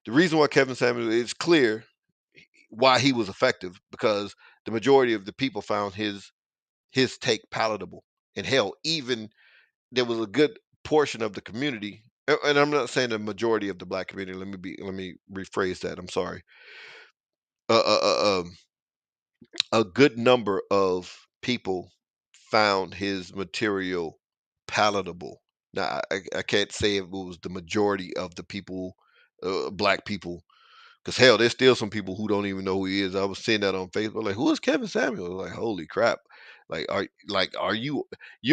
the reason why Kevin Samuels, it's clear why he was effective, because the majority of the people found his take palatable. And hell, even there was a good portion of the community, and I'm not saying the majority of the black community. Let me rephrase that. I'm sorry. Uh, uh, uh, um, a good number of people found his material palatable. Now, I can't say it was the majority of the people, black people, because hell, there's still some people who don't even know who he is. I was seeing that on Facebook, like, who is Kevin Samuel? Like, holy crap! Are you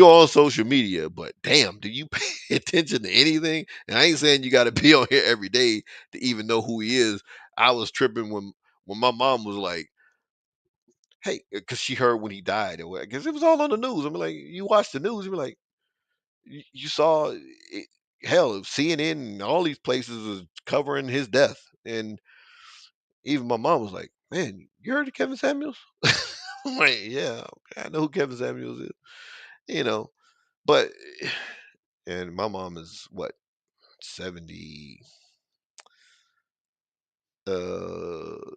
on social media? But damn, do you pay attention to anything? And I ain't saying you got to be on here every day to even know who he is. I was tripping when my mom was like, hey, because she heard when he died, or because it was all on the news. I'm like, you watch the news, you're like, you saw it, hell, CNN and all these places was covering his death, and even my mom was like, "Man, you heard of Kevin Samuels?" I'm like, "Yeah, okay, I know who Kevin Samuels is." You know, but and my mom is what 70,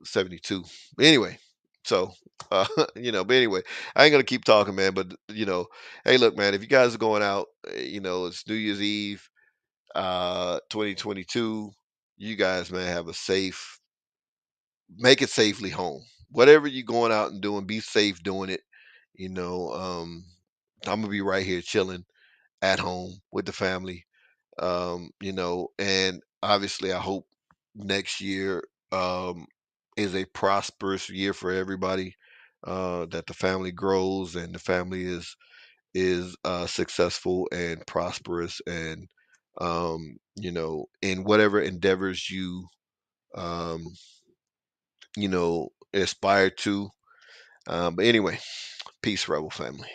72. Anyway, so but anyway, I ain't gonna keep talking, man. But hey, look, man, if you guys are going out, it's New Year's Eve, 2022. You guys, man, have a safe, make it safely home. Whatever you're going out and doing, be safe doing it. You know, I'm gonna be right here chilling at home with the family. And obviously I hope next year is a prosperous year for everybody. That the family grows and the family is successful and prosperous, and in whatever endeavors you um, aspire to. But anyway, peace, Rebel family.